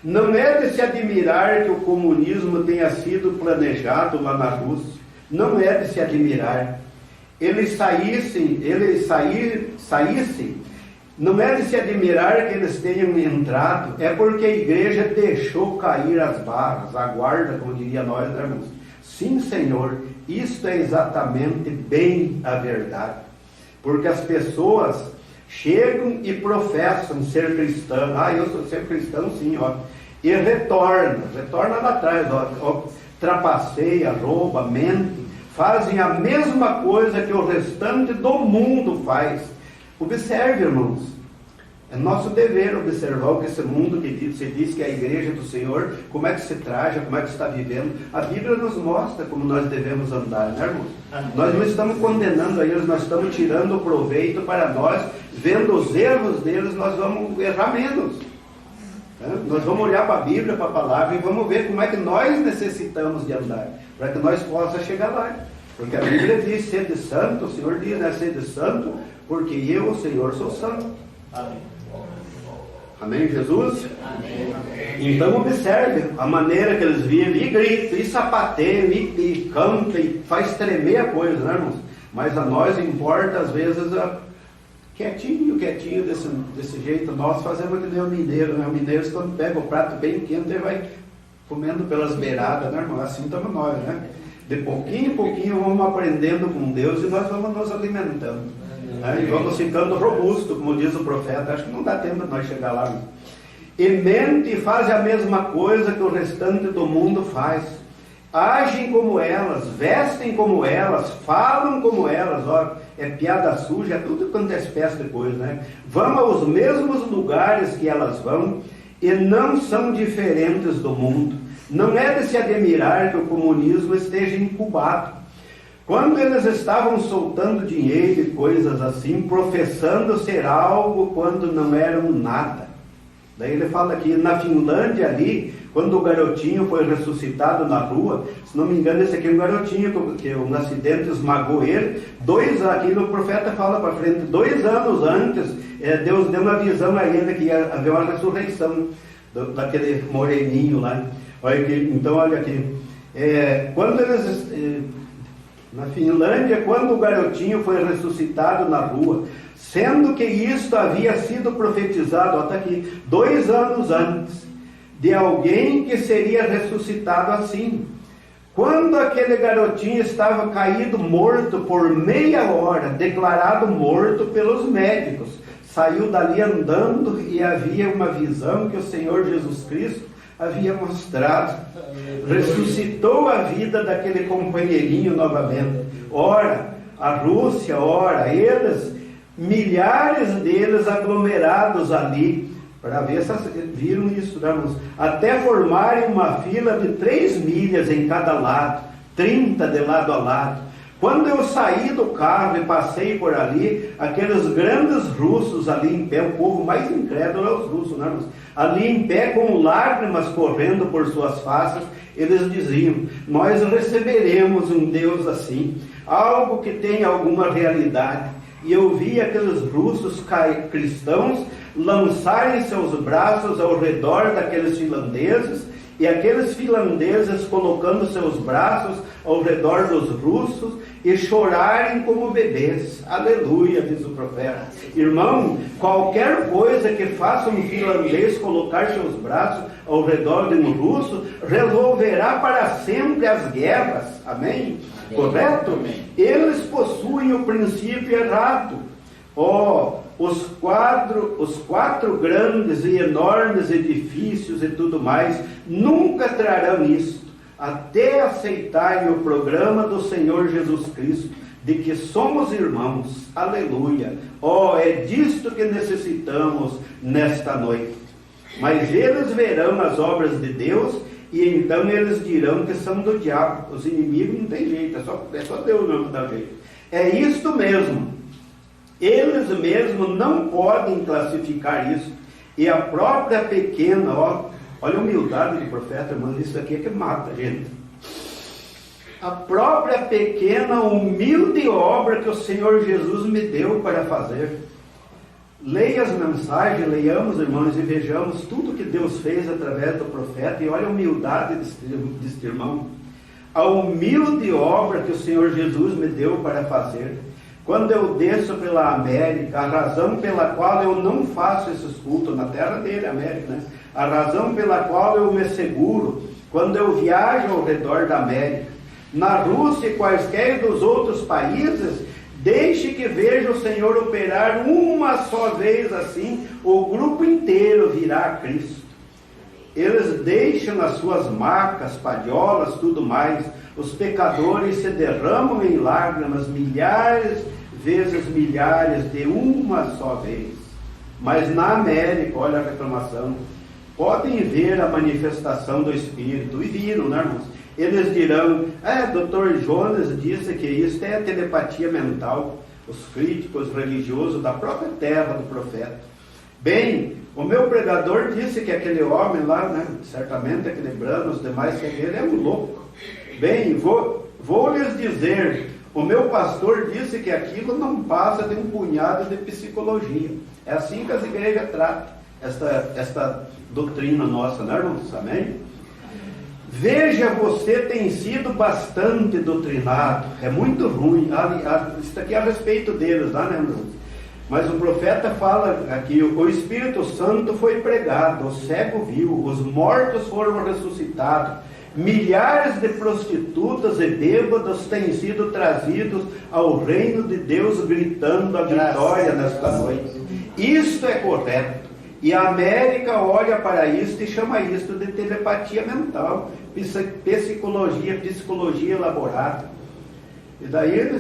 Não é de se admirar que o comunismo tenha sido planejado lá na Rússia. Não é de se admirar. Eles saíssem, não é de se admirar que eles tenham entrado, é porque a igreja deixou cair as barras, a guarda, como diria nós, né, irmãos? Sim, Senhor, isto é exatamente bem a verdade. Porque as pessoas chegam e professam ser cristão. Eu sou ser cristão, sim, ó. E retorna lá atrás, ó, trapaceia, rouba, mente, fazem a mesma coisa que o restante do mundo faz. Observe, irmãos, É nosso dever observar o que esse mundo que se diz que é a igreja do Senhor, como é que se traja, como é que está vivendo. A Bíblia nos mostra como nós devemos andar, né, irmãos? Nós não estamos condenando a eles, nós estamos tirando o proveito para nós, vendo os erros deles, nós vamos errar menos. Nós vamos olhar para a Bíblia, para a palavra, e vamos ver como é que nós necessitamos de andar, para que nós possamos chegar lá. Porque a Bíblia diz, sede santo, o Senhor diz, né, sede santo, porque eu, o Senhor, sou santo. Amém. Amém, Jesus? Amém. Então observe a maneira que eles vivem, e grita, e sapateia, e canta, e faz tremer a coisa, né, irmãos? Mas a nós importa, às vezes, quietinho desse jeito. Nós fazemos que nem o mineiro, né? O mineiro, quando pega o prato bem quente, ele vai comendo pelas beiradas, né, irmão? Assim estamos nós, né? De pouquinho em pouquinho vamos aprendendo com Deus e nós vamos nos alimentando. Né? E vamos ficando robustos, como diz o profeta. Acho que não dá tempo de nós chegar lá. E mente e fazem a mesma coisa que o restante do mundo faz. Agem como elas, vestem como elas, falam como elas. Ó, é piada suja, é tudo quanto é espécie de coisa, né? Vão aos mesmos lugares que elas vão e não são diferentes do mundo. Não é de se admirar que o comunismo esteja incubado. Quando eles estavam soltando dinheiro e coisas assim, professando ser algo quando não eram nada. Daí ele fala que na Finlândia ali, quando o garotinho foi ressuscitado na rua, se não me engano, esse aqui é um garotinho que um acidente esmagou ele. Aqui o profeta fala para frente, 2 anos antes, Deus deu uma visão a ele que ia haver uma ressurreição daquele moreninho lá. Olha aqui, então olha aqui, quando eles, na Finlândia, quando o garotinho foi ressuscitado na rua, sendo que isto havia sido profetizado, até aqui, 2 anos antes, de alguém que seria ressuscitado assim. Quando aquele garotinho estava caído morto por meia hora, declarado morto pelos médicos, saiu dali andando e havia uma visão que o Senhor Jesus Cristo havia mostrado. Ressuscitou a vida daquele companheirinho novamente. Ora, a Rússia, ora, eles, milhares deles aglomerados ali, para ver se viram isso, né, irmãos? Até formarem uma fila de 3 milhas em cada lado, 30 de lado a lado. Quando eu saí do carro e passei por ali, aqueles grandes russos ali em pé, o povo mais incrédulo é os russos, né, irmãos? Ali em pé, com lágrimas correndo por suas faces, eles diziam: nós receberemos um Deus assim, algo que tenha alguma realidade. E eu vi aqueles russos cristãos lançarem seus braços ao redor daqueles finlandeses, e aqueles finlandeses colocando seus braços ao redor dos russos e chorarem como bebês. Aleluia, diz o profeta. Irmão, qualquer coisa que faça um finlandês colocar seus braços ao redor de um russo, resolverá para sempre as guerras. Amém? Amém. Correto? Amém. Eles possuem o princípio errado. Os 4 grandes e enormes edifícios e tudo mais nunca trarão isto, até aceitarem o programa do Senhor Jesus Cristo, de que somos irmãos. Aleluia. É disto que necessitamos nesta noite. Mas eles verão as obras de Deus, e então eles dirão que são do diabo. Os inimigos não tem jeito, é só Deus não dá jeito. É isto mesmo. Eles mesmos não podem classificar isso. E a própria pequena, olha a humildade do profeta, irmãos, isso aqui é que mata a gente. A própria pequena, humilde obra que o Senhor Jesus me deu para fazer. Leia as mensagens, leiamos, irmãos, e vejamos tudo que Deus fez através do profeta, e olha a humildade deste irmão. A humilde obra que o Senhor Jesus me deu para fazer. Quando eu desço pela América, a razão pela qual eu não faço esses cultos na terra dele, América, né? A razão pela qual eu me seguro, quando eu viajo ao redor da América, na Rússia e quaisquer dos outros países, deixe que veja o Senhor operar uma só vez assim, o grupo inteiro virá a Cristo. Eles deixam as suas macas, padiolas, tudo mais. Os pecadores se derramam em lágrimas, milhares vezes milhares, de uma só vez. Mas na América, olha a reclamação, podem ver a manifestação do Espírito, e viram, né, irmãos? Eles dirão, Dr. Jonas disse que isso é telepatia mental, os críticos religiosos da própria terra do profeta. Bem, o meu pregador disse que aquele homem lá, né, certamente aquele Brano, os demais que ele é um louco. Bem, vou lhes dizer, o meu pastor disse que aquilo não passa de um punhado de psicologia. É assim que as igrejas tratam esta doutrina nossa, né, irmãos? Amém? Veja, você tem sido bastante doutrinado. É muito ruim. Isso aqui é a respeito deles, né, irmãos? Mas o profeta fala aqui, o Espírito Santo foi pregado, o cego viu, os mortos foram ressuscitados, milhares de prostitutas e bêbados têm sido trazidos ao reino de Deus, gritando a vitória nesta noite. Isto é correto. E a América olha para isto e chama isto de telepatia mental, psicologia elaborada. E daí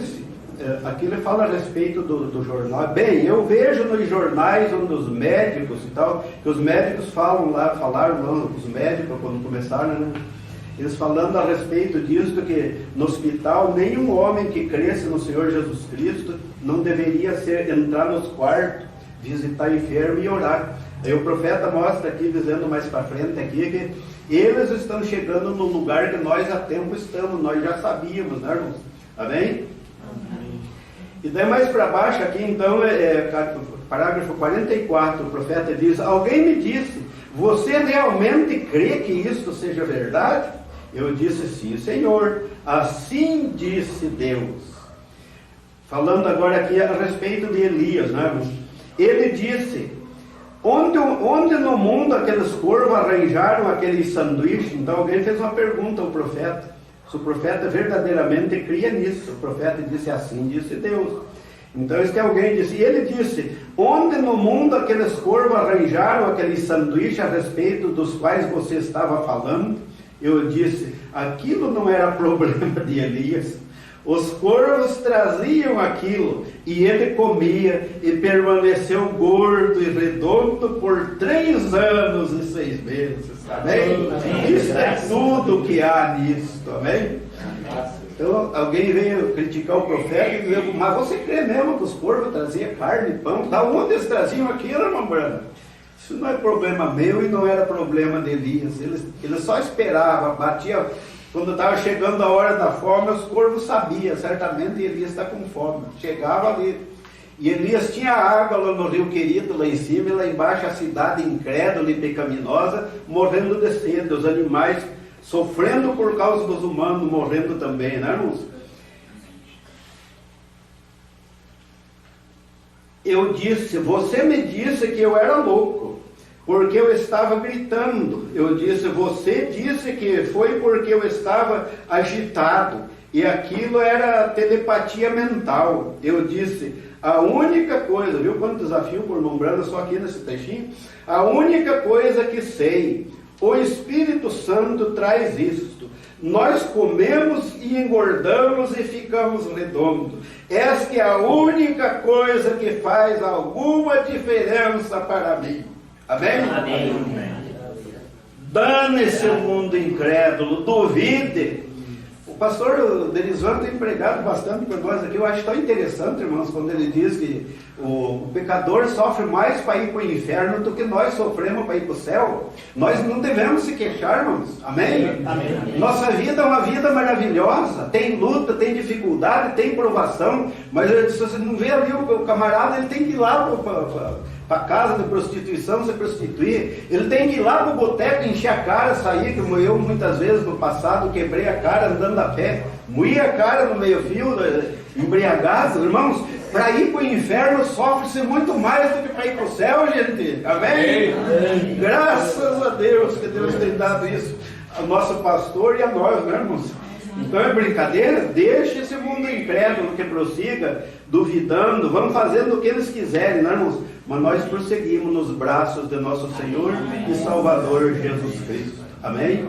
aqui ele fala a respeito do jornal. Bem, eu vejo nos jornais onde os médicos e tal, que os médicos falaram, os médicos quando começaram, né? Eles falando a respeito disso, que no hospital nenhum homem que cresce no Senhor Jesus Cristo não deveria entrar nos quartos, visitar enfermo e orar. Aí o profeta mostra aqui, dizendo mais para frente aqui, que eles estão chegando no lugar que nós há tempo estamos, nós já sabíamos, né, irmãos? Amém? Amém. E daí mais para baixo aqui, então, parágrafo 44, o profeta diz, alguém me disse, você realmente crê que isto seja verdade? Eu disse, sim, Senhor, assim disse Deus. Falando agora aqui a respeito de Elias, né, irmãos? Ele disse, onde no mundo aqueles corvos arranjaram aquele sanduíche? Então alguém fez uma pergunta ao profeta, se o profeta verdadeiramente cria nisso. O profeta disse, assim disse Deus. Então este alguém disse, e ele disse, onde no mundo aqueles corvos arranjaram aquele sanduíche a respeito dos quais você estava falando? Eu disse, aquilo não era problema de Elias. Os corvos traziam aquilo e ele comia e permaneceu gordo e redondo por 3 anos e 6 meses. Amém? Amém. Isso é tudo que há nisso. Amém? Então alguém veio criticar o profeta e disse, mas você crê mesmo que os corvos traziam carne e pão? Da onde eles traziam aquilo, irmão Brano? Isso não é problema meu e não era problema de Elias. Ele só esperava, batia. Quando estava chegando a hora da fome, os corvos sabiam, certamente Elias está com fome. Chegava ali. E Elias tinha água lá no Rio Querido, lá em cima, e lá embaixo a cidade incrédula e pecaminosa, morrendo de sede. Os animais sofrendo por causa dos humanos, morrendo também, né, irmãos? Eu disse, você me disse que eu era louco, porque eu estava gritando. Eu disse, você disse que foi porque eu estava agitado, e aquilo era telepatia mental. Eu disse, a única coisa, viu quanto desafio por Brano só aqui nesse textinho? A única coisa que sei, o Espírito Santo traz isto. Nós comemos e engordamos e ficamos redondos. Esta é a única coisa que faz alguma diferença para mim. Amém? Amém. Dane-se o mundo incrédulo, duvide. O pastor Delisvan tem pregado bastante por nós aqui. Eu acho tão interessante, irmãos, quando ele diz que o pecador sofre mais para ir para o inferno do que nós sofremos para ir para o céu. Nós não devemos se queixar, irmãos. Amém? Amém. Nossa vida é uma vida maravilhosa. Tem luta, tem dificuldade, tem provação. Mas se você não vê ali o camarada, ele tem que ir lá para a casa de prostituição se prostituir. Ele tem que ir lá para o boteco, encher a cara, sair, como eu muitas vezes no passado quebrei a cara andando a pé, moí a cara no meio-fio, embriagado. Irmãos, para ir para o inferno sofre-se muito mais do que para ir para o céu, gente. Amém? Amém? Graças a Deus que Deus tem dado isso ao nosso pastor e a nós, né, irmãos? Então é brincadeira? Deixe esse mundo incrédulo que prossiga, duvidando, vamos fazendo o que eles quiserem, né, irmãos? Mas nós prosseguimos nos braços de nosso Senhor e Salvador Jesus Cristo. Amém?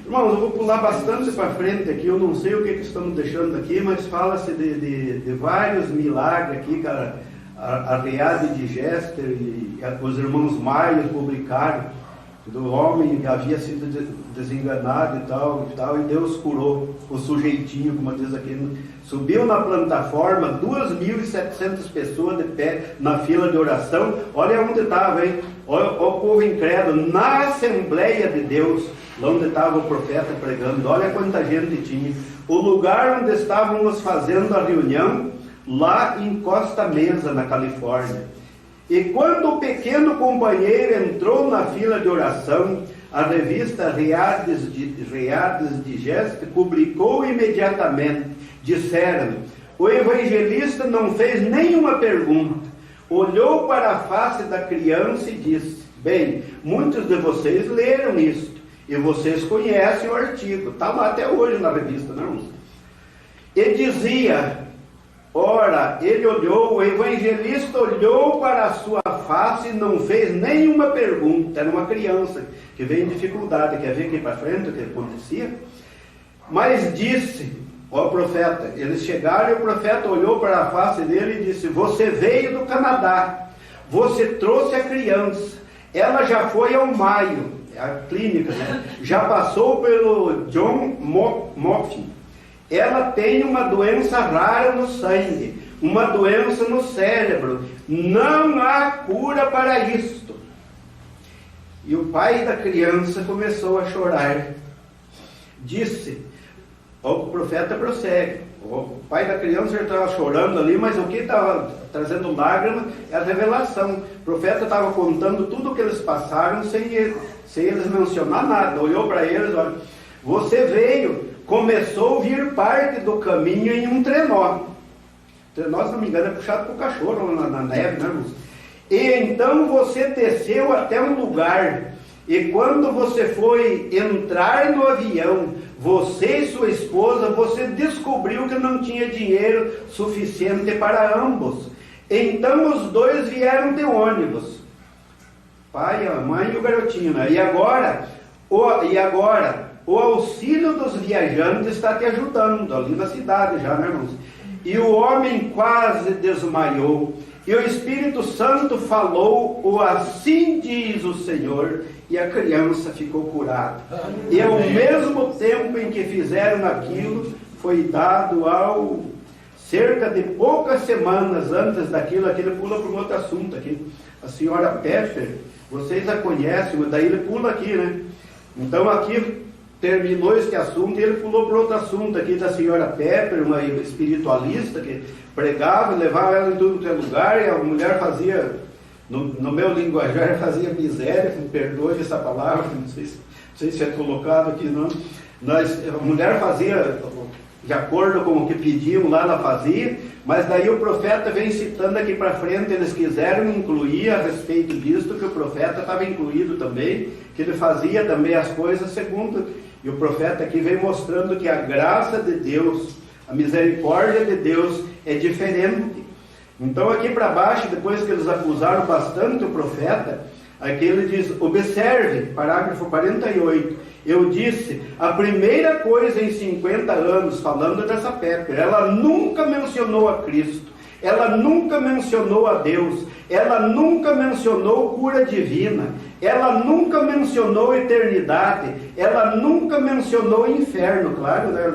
Irmãos, eu vou pular bastante para frente aqui, eu não sei o que estamos deixando aqui, mas fala-se de vários milagres aqui, cara. a Riade de Gester e os irmãos Maia publicaram do homem que havia sido desenganado e tal, e Deus curou o sujeitinho, como diz aqui. Subiu na plataforma, 2.700 pessoas de pé na fila de oração. Olha onde estava, hein? Olha o povo incrédulo, na Assembleia de Deus, lá onde estava o profeta pregando. Olha quanta gente tinha. O lugar onde estávamos fazendo a reunião, lá em Costa Mesa, na Califórnia. E quando o pequeno companheiro entrou na fila de oração, a revista Riades de Geste publicou imediatamente. Disseram: o evangelista não fez nenhuma pergunta, olhou para a face da criança e disse: bem, muitos de vocês leram isto, e vocês conhecem o artigo, está lá até hoje na revista, não? E dizia: ora, ele olhou, o evangelista olhou para a sua face e não fez nenhuma pergunta. Era uma criança que veio em dificuldade, quer ver aqui para frente o que acontecia? Mas disse, ó profeta, eles chegaram e o profeta olhou para a face dele e disse: você veio do Canadá, você trouxe a criança, ela já foi ao Maio, a clínica, né? Já passou pelo John Moffin. Ela tem uma doença rara no sangue, uma doença no cérebro. Não há cura para isto. E o pai da criança começou a chorar. Disse, o profeta prossegue. O pai da criança já estava chorando ali, mas o que estava trazendo lágrima é a revelação. O profeta estava contando tudo o que eles passaram sem eles mencionar nada. Olhou para eles: olha, você veio, começou a vir parte do caminho em um trenó. Trenó, se não me engano, é puxado por cachorro na neve, né, Lúcio? E então você desceu até um lugar, e quando você foi entrar no avião, você e sua esposa, você descobriu que não tinha dinheiro suficiente para ambos. Então os dois vieram de ônibus, pai, a mãe e o garotinho, né? E agora o auxílio dos viajantes está te ajudando, ali na cidade já, né, irmãos? E o homem quase desmaiou, e o Espírito Santo falou: o assim diz o Senhor, e a criança ficou curada. E ao mesmo tempo em que fizeram aquilo, foi dado ao... cerca de poucas semanas antes daquilo, aqui ele pula para um outro assunto aqui. A senhora Pfeffer, vocês a conhecem, mas daí ele pula aqui, né? Então aqui terminou esse assunto e ele pulou para outro assunto aqui da senhora Pfeffer, uma espiritualista que pregava, levava ela em tudo que é lugar, e a mulher fazia, no meu linguajar, fazia miséria, me perdoe essa palavra, não sei se é colocado aqui, não. A mulher fazia de acordo com o que pediam lá, ela fazia, mas daí o profeta vem citando aqui para frente, eles quiseram incluir a respeito disso, que o profeta estava incluído também, que ele fazia também as coisas segundo, e o profeta aqui vem mostrando que a graça de Deus, a misericórdia de Deus é diferente. Então aqui para baixo, depois que eles acusaram bastante o profeta, aqui ele diz: observe, parágrafo 48, eu disse, a primeira coisa em 50 anos, falando dessa Pfeffer, ela nunca mencionou a Cristo, ela nunca mencionou a Deus, ela nunca mencionou cura divina, ela nunca mencionou eternidade, ela nunca mencionou inferno, claro, né?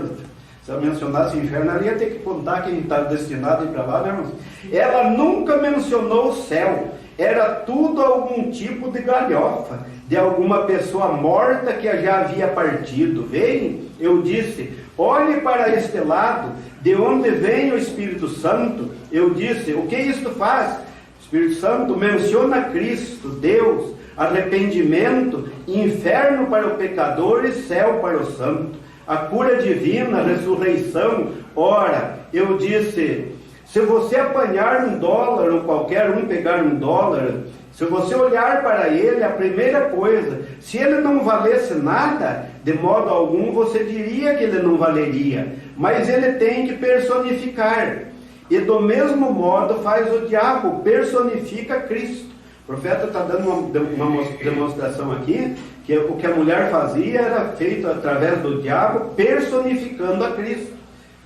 Se ela mencionasse inferno, ela ia ter que contar quem está destinado a ir para lá, né, irmãos? Ela nunca mencionou o céu, era tudo algum tipo de galhofa, de alguma pessoa morta que já havia partido. Vem, eu disse, olhe para este lado, de onde vem o Espírito Santo. Eu disse, o que isto faz? O Espírito Santo menciona Cristo, Deus, arrependimento, inferno para o pecador e céu para o santo, a cura divina, a ressurreição. Ora, eu disse, se você apanhar $1, ou qualquer um pegar $1, se você olhar para ele, a primeira coisa, se ele não valesse nada, de modo algum você diria que ele não valeria, mas ele tem que personificar, e do mesmo modo faz o diabo, personifica Cristo. O profeta está dando uma demonstração aqui, que o que a mulher fazia era feito através do diabo, personificando a Cristo,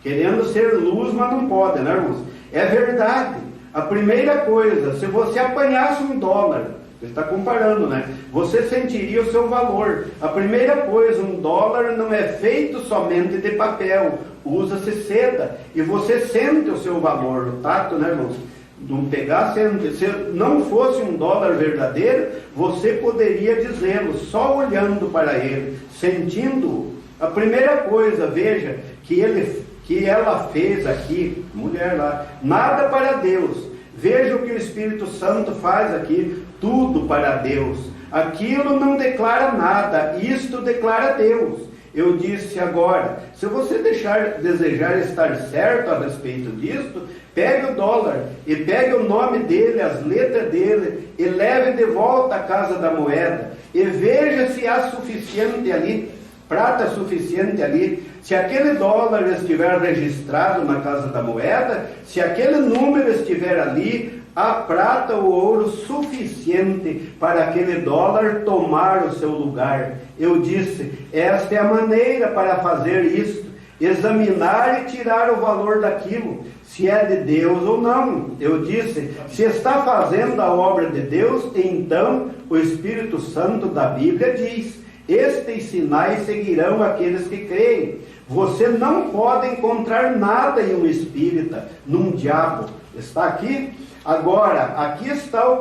querendo ser luz, mas não pode, né, irmãos? É verdade, a primeira coisa, se você apanhasse $1, ele está comparando, né? Você sentiria o seu valor. A primeira coisa, $1 não é feito somente de papel, usa-se seda, e você sente o seu valor, o tato, né, irmãos? Não pegar, se não fosse $1 verdadeiro, você poderia dizê-lo, só olhando para ele, sentindo-o. A primeira coisa, veja, que ela fez aqui, mulher lá, nada para Deus. Veja o que o Espírito Santo faz aqui, tudo para Deus. Aquilo não declara nada, isto declara Deus. Eu disse agora, se você desejar estar certo a respeito disto, pegue o $, e pegue o nome dele, as letras dele, e leve de volta à casa da moeda, e veja se há suficiente ali, prata suficiente ali. Se aquele $, estiver registrado na casa da moeda, se aquele número estiver ali, há prata ou ouro suficiente para aquele $, tomar o seu lugar. Eu disse, esta é a maneira para fazer isto, examinar e tirar o valor daquilo, se é de Deus ou não. Eu disse, se está fazendo a obra de Deus, então o Espírito Santo da Bíblia diz, estes sinais seguirão aqueles que creem. Você não pode encontrar nada em um espírita, num diabo. Está aqui? Agora, aqui está o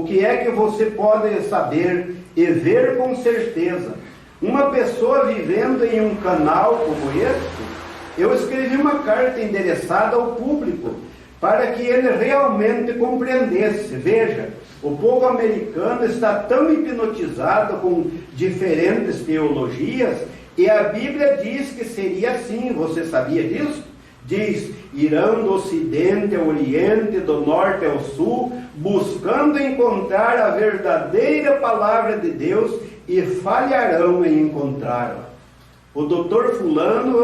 que é que você pode saber e ver com certeza. Uma pessoa vivendo em um canal como este, eu escrevi uma carta endereçada ao público, para que ele realmente compreendesse. Veja, o povo americano está tão hipnotizado com diferentes teologias, e a Bíblia diz que seria assim. Você sabia disso? Diz, irão do ocidente ao oriente, do norte ao sul, buscando encontrar a verdadeira palavra de Deus, e falharão em encontrá-la. O doutor fulano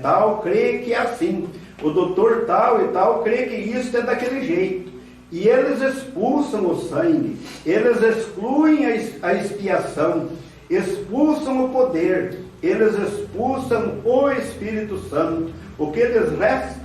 tal crê que é assim, o doutor tal e tal crê que isso é daquele jeito, e eles expulsam o sangue, eles excluem a expiação, expulsam o poder, eles expulsam o Espírito Santo. O que lhes resta?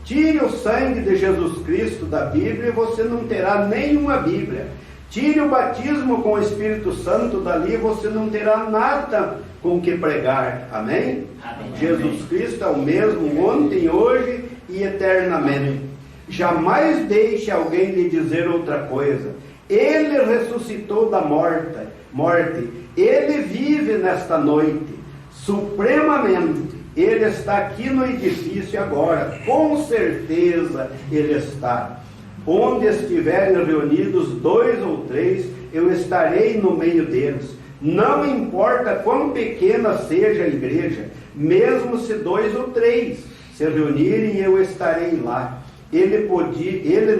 Tire o sangue de Jesus Cristo da Bíblia e você não terá nenhuma Bíblia. Tire o batismo com o Espírito Santo dali e você não terá nada com que pregar. Amém? Amém. Jesus Cristo é o mesmo ontem, hoje e eternamente. Jamais deixe alguém lhe dizer outra coisa. Ele ressuscitou da morte. Ele vive nesta noite, supremamente. Ele está aqui no edifício agora, com certeza Ele está. Onde estiverem reunidos 2 ou 3, eu estarei no meio deles. Não importa quão pequena seja a igreja, mesmo se 2 ou 3 se reunirem, eu estarei lá. Ele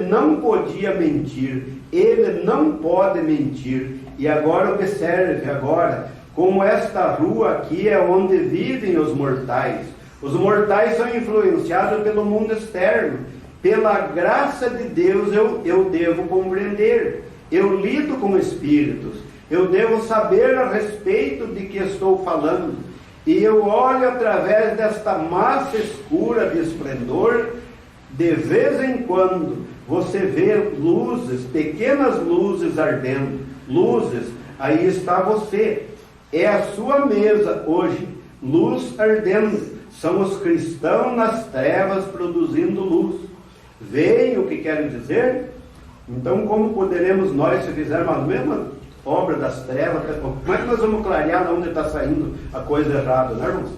não podia mentir, ele não pode mentir. E agora observe, como esta rua aqui é onde vivem os mortais. Os mortais são influenciados pelo mundo externo. Pela graça de Deus eu devo compreender. Eu lido com espíritos. Eu devo saber a respeito de que estou falando. E eu olho através desta massa escura de esplendor. De vez em quando você vê luzes, pequenas luzes ardendo. Luzes, aí está você. É a sua mesa hoje, luz ardendo. São os cristãos nas trevas produzindo luz. Veem o que quero dizer? Então, como poderemos nós, se fizermos a mesma obra das trevas, como é que nós vamos clarear onde está saindo a coisa errada, né, irmãos?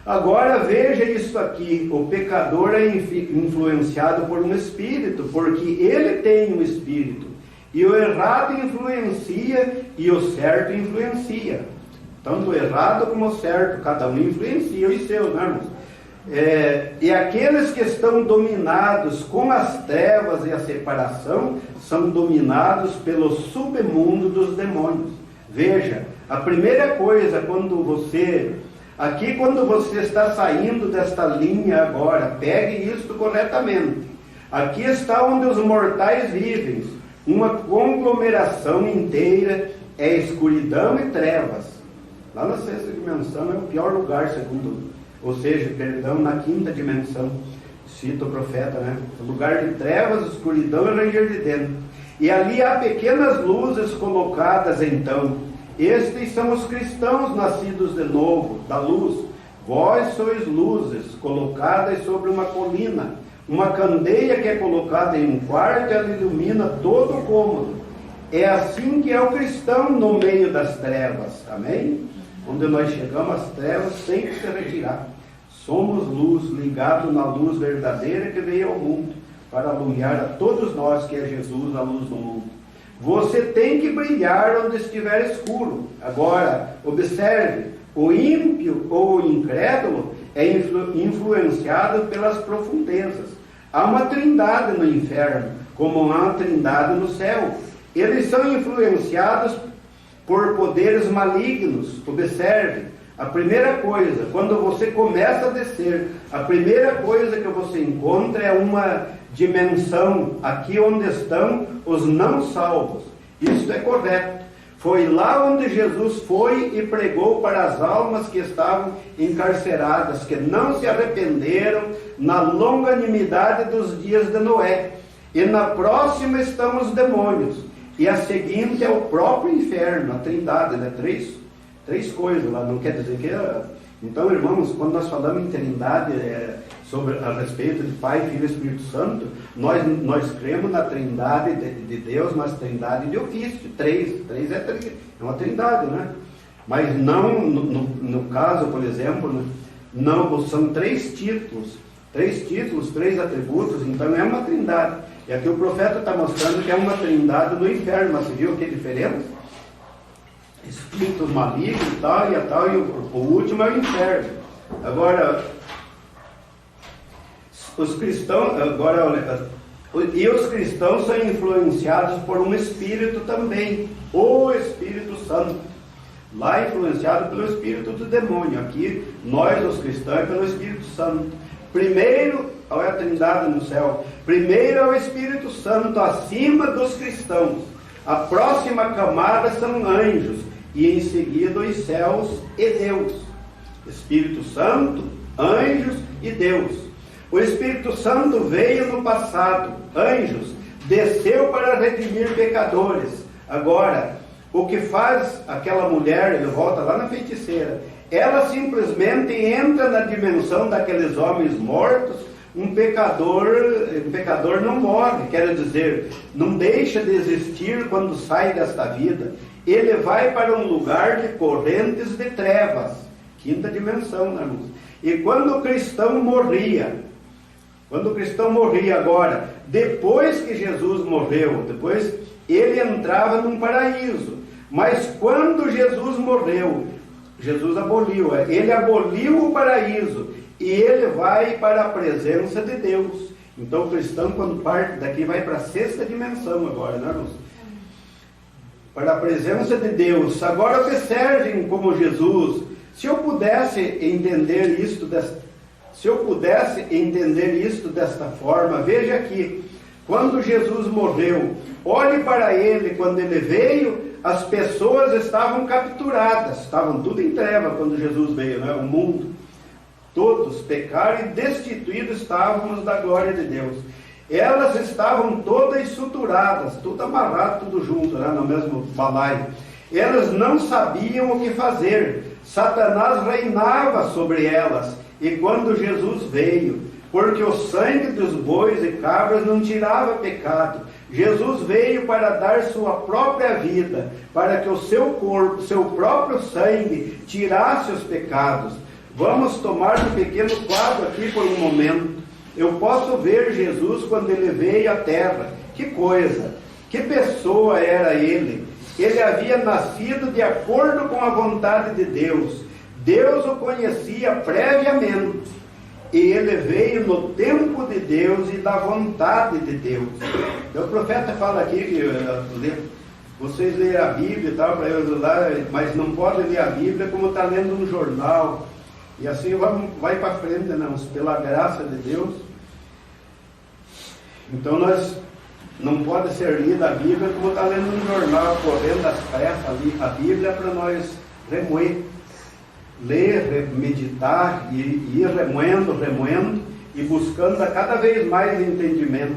Agora veja isso aqui, o pecador é influenciado por um espírito, porque ele tem um espírito, e o errado influencia e o certo influencia. Tanto o errado como o certo, cada um influencia os seus, né, irmãos? E aqueles que estão dominados com as trevas e a separação, são dominados pelo submundo dos demônios. Veja, a primeira coisa, quando você está saindo desta linha agora, pegue isto corretamente. Aqui está onde os mortais vivem, uma conglomeração inteira, é escuridão e trevas. Lá na 6ª dimensão é o pior lugar, na 5ª dimensão. cita o profeta, né? Lugar de trevas, escuridão e ranger de dentro. E ali há pequenas luzes colocadas então. Estes são os cristãos nascidos de novo, da luz. Vós sois luzes colocadas sobre uma colina. Uma candeia que é colocada em um quarto, ela ilumina todo o cômodo. É assim que é o cristão no meio das trevas. Amém? Onde nós chegamos, as trevas têm que se retirar. Somos luz, ligado na luz verdadeira que veio ao mundo, para alumiar a todos nós, que é Jesus, a luz do mundo. Você tem que brilhar onde estiver escuro. Agora, observe, o ímpio ou o incrédulo é influenciado pelas profundezas. Há uma trindade no inferno, como há uma trindade no céu. Eles são influenciados por poderes malignos. Observe, a primeira coisa, quando você começa a descer, a primeira coisa que você encontra é uma dimensão, aqui onde estão os não salvos. Isso é correto. Foi lá onde Jesus foi e pregou para as almas que estavam encarceradas, que não se arrependeram, na longanimidade dos dias de Noé. E na próxima estão os demônios. E a seguinte é o próprio inferno, a trindade, né? Três coisas lá, não quer dizer que... Então, irmãos, quando nós falamos em trindade, a respeito de Pai, Filho e Espírito Santo, nós cremos na trindade de Deus, mas trindade de ofício, três é uma trindade, né? Mas não, no caso, por exemplo, né? Não, são três títulos, três atributos, então é uma trindade. E aqui o profeta está mostrando que é uma trindade no inferno, mas você viu que diferença? Espíritos malignos e tal, e o último é o inferno. Agora, os cristãos são influenciados por um espírito também, o Espírito Santo. Lá influenciado pelo espírito do demônio. Aqui, nós, os cristãos, pelo Espírito Santo. Primeiro, olha a trindade no céu. Primeiro é o Espírito Santo acima dos cristãos. A próxima camada são anjos. E em seguida os céus e Deus. Espírito Santo, anjos e Deus. O Espírito Santo veio no passado. Anjos, desceu para redimir pecadores. Agora, o que faz aquela mulher, ele volta lá na feiticeira, ela simplesmente entra na dimensão daqueles homens mortos. Um pecador não morre, quer dizer, não deixa de existir quando sai desta vida. Ele vai para um lugar de correntes de trevas, quinta dimensão, né, irmãos? E quando o cristão morria agora, depois que Jesus morreu, depois ele entrava num paraíso. Mas quando Jesus morreu, Jesus aboliu, ele aboliu o paraíso e ele vai para a presença de Deus. Então o cristão, quando parte daqui, vai para a sexta dimensão agora, né, irmãos? Para a presença de Deus. Agora observem como Jesus, se eu pudesse entender isto desta forma, veja aqui, quando Jesus morreu, olhe para ele, quando ele veio, as pessoas estavam capturadas, estavam tudo em treva quando Jesus veio, né? O mundo, todos pecaram e destituídos estávamos da glória de Deus. Elas estavam todas suturadas, tudo amarrado, tudo junto, né? No mesmo balaio. Elas não sabiam o que fazer. Satanás reinava sobre elas. E quando Jesus veio, porque o sangue dos bois e cabras não tirava pecado, Jesus veio para dar sua própria vida, para que o seu corpo, seu próprio sangue, tirasse os pecados. Vamos tomar um pequeno quadro aqui por um momento. Eu posso ver Jesus quando ele veio à terra. Que coisa! Que pessoa era ele! Ele havia nascido de acordo com a vontade de Deus. Deus o conhecia previamente. E ele veio no tempo de Deus e da vontade de Deus. Então, o profeta fala aqui que vocês leem a Bíblia e tal, para eu ajudar, mas não podem ler a Bíblia como está lendo no jornal. E assim vai para frente, não, pela graça de Deus. Então não pode ser lida a Bíblia como está lendo no jornal, correndo às pressas ali. A Bíblia é para nós remoer, ler, meditar e ir remoendo, e buscando a cada vez mais entendimento,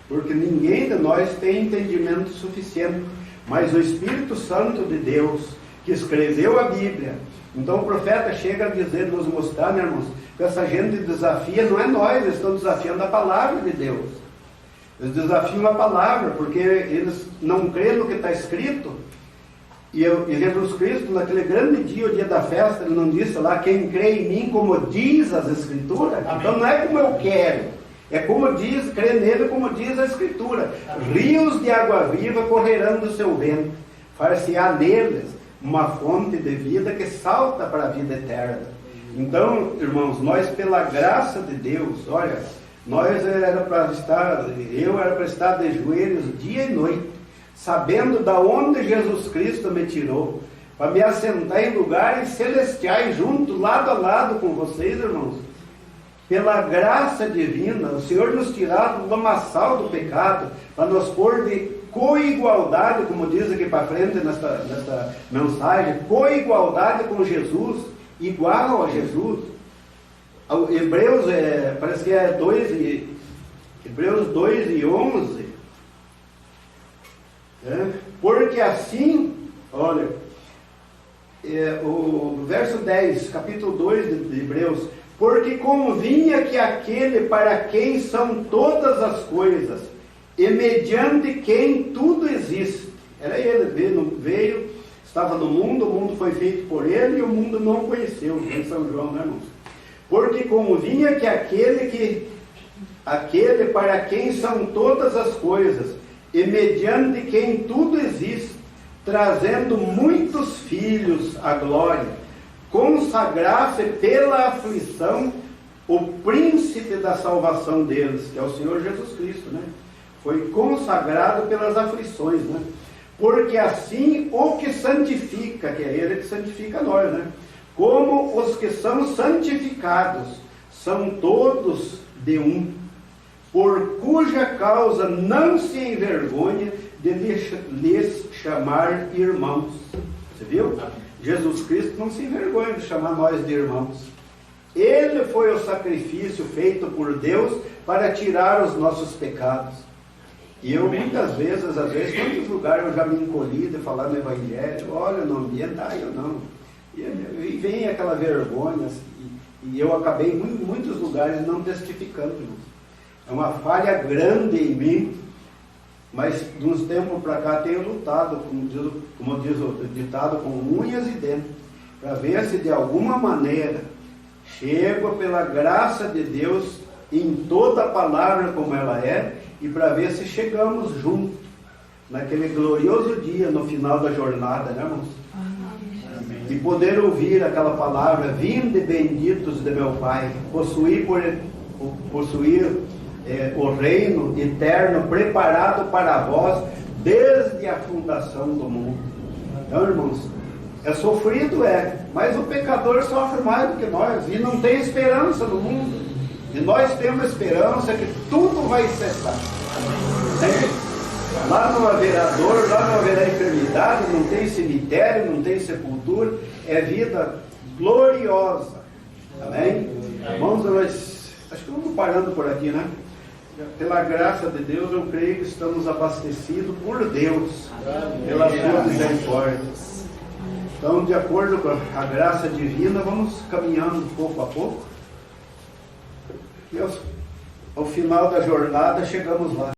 porque ninguém de nós tem entendimento suficiente, mas o Espírito Santo de Deus, que escreveu a Bíblia. Então o profeta chega a dizer, nos mostrando, irmãos, que essa gente desafia, não é nós, eles estão desafiando a palavra de Deus. Eles desafiam a palavra, porque eles não creem no que está escrito. E Jesus Cristo, naquele grande dia, o dia da festa, ele não disse lá, quem crê em mim, como diz as Escrituras. Amém. Então não é como eu quero, é como diz, crê nele como diz a Escritura. Amém. Rios de água viva correrão do seu vento, far-se-á neles uma fonte de vida que salta para a vida eterna. Então, irmãos, nós pela graça de Deus, olha, eu era para estar de joelhos dia e noite, sabendo da onde Jesus Cristo me tirou, para me assentar em lugares celestiais, junto, lado a lado com vocês, irmãos. Pela graça divina, o Senhor nos tirar do lamaçal do pecado, para nos pôr de coigualdade, como diz aqui para frente nesta mensagem, coigualdade com Jesus, igual a Jesus. Hebreus, parece que é Hebreus 2:11, porque assim, olha, o verso 10, capítulo 2 de Hebreus, porque convinha que aquele para quem são todas as coisas, e mediante quem tudo existe, era ele, veio, estava no mundo, o mundo foi feito por ele, e o mundo não o conheceu, em São João, né, irmãos? Porque convinha que aquele para quem são todas as coisas, e mediante quem tudo existe, trazendo muitos filhos à glória, consagrasse pela aflição o príncipe da salvação deles, que é o Senhor Jesus Cristo, né? Foi consagrado pelas aflições, né? Porque assim o que santifica, que é ele que santifica nós, né? Como os que são santificados, são todos de um, por cuja causa não se envergonha de lhes chamar irmãos. Você viu? Jesus Cristo não se envergonha de chamar nós de irmãos. Ele foi o sacrifício feito por Deus para tirar os nossos pecados. E eu muitas vezes, quantos lugares eu já me encolhi de falar no Evangelho, olha, no ambiente, eu não. E vem aquela vergonha, e eu acabei em muitos lugares não testificando. É uma falha grande em mim, mas de uns tempos para cá tenho lutado, como diz o ditado, com unhas e dentes, para ver se de alguma maneira chego pela graça de Deus em toda a palavra como ela é, e para ver se chegamos juntos naquele glorioso dia no final da jornada, né, irmãos? E poder ouvir aquela palavra, vinde benditos de meu Pai, possuir o reino eterno preparado para vós desde a fundação do mundo. Então, irmãos, é sofrido, mas o pecador sofre mais do que nós, e não tem esperança no mundo. E nós temos esperança que tudo vai cessar. Lá não haverá dor, lá não haverá enfermidade, não tem cemitério, não tem sepultura, é vida gloriosa. Amém? Irmãos, nós acho que vamos parando por aqui, né? Pela graça de Deus, eu creio que estamos abastecidos por Deus, pela sua misericórdia. Então, de acordo com a graça divina, vamos caminhando pouco a pouco. E ao final da jornada chegamos lá.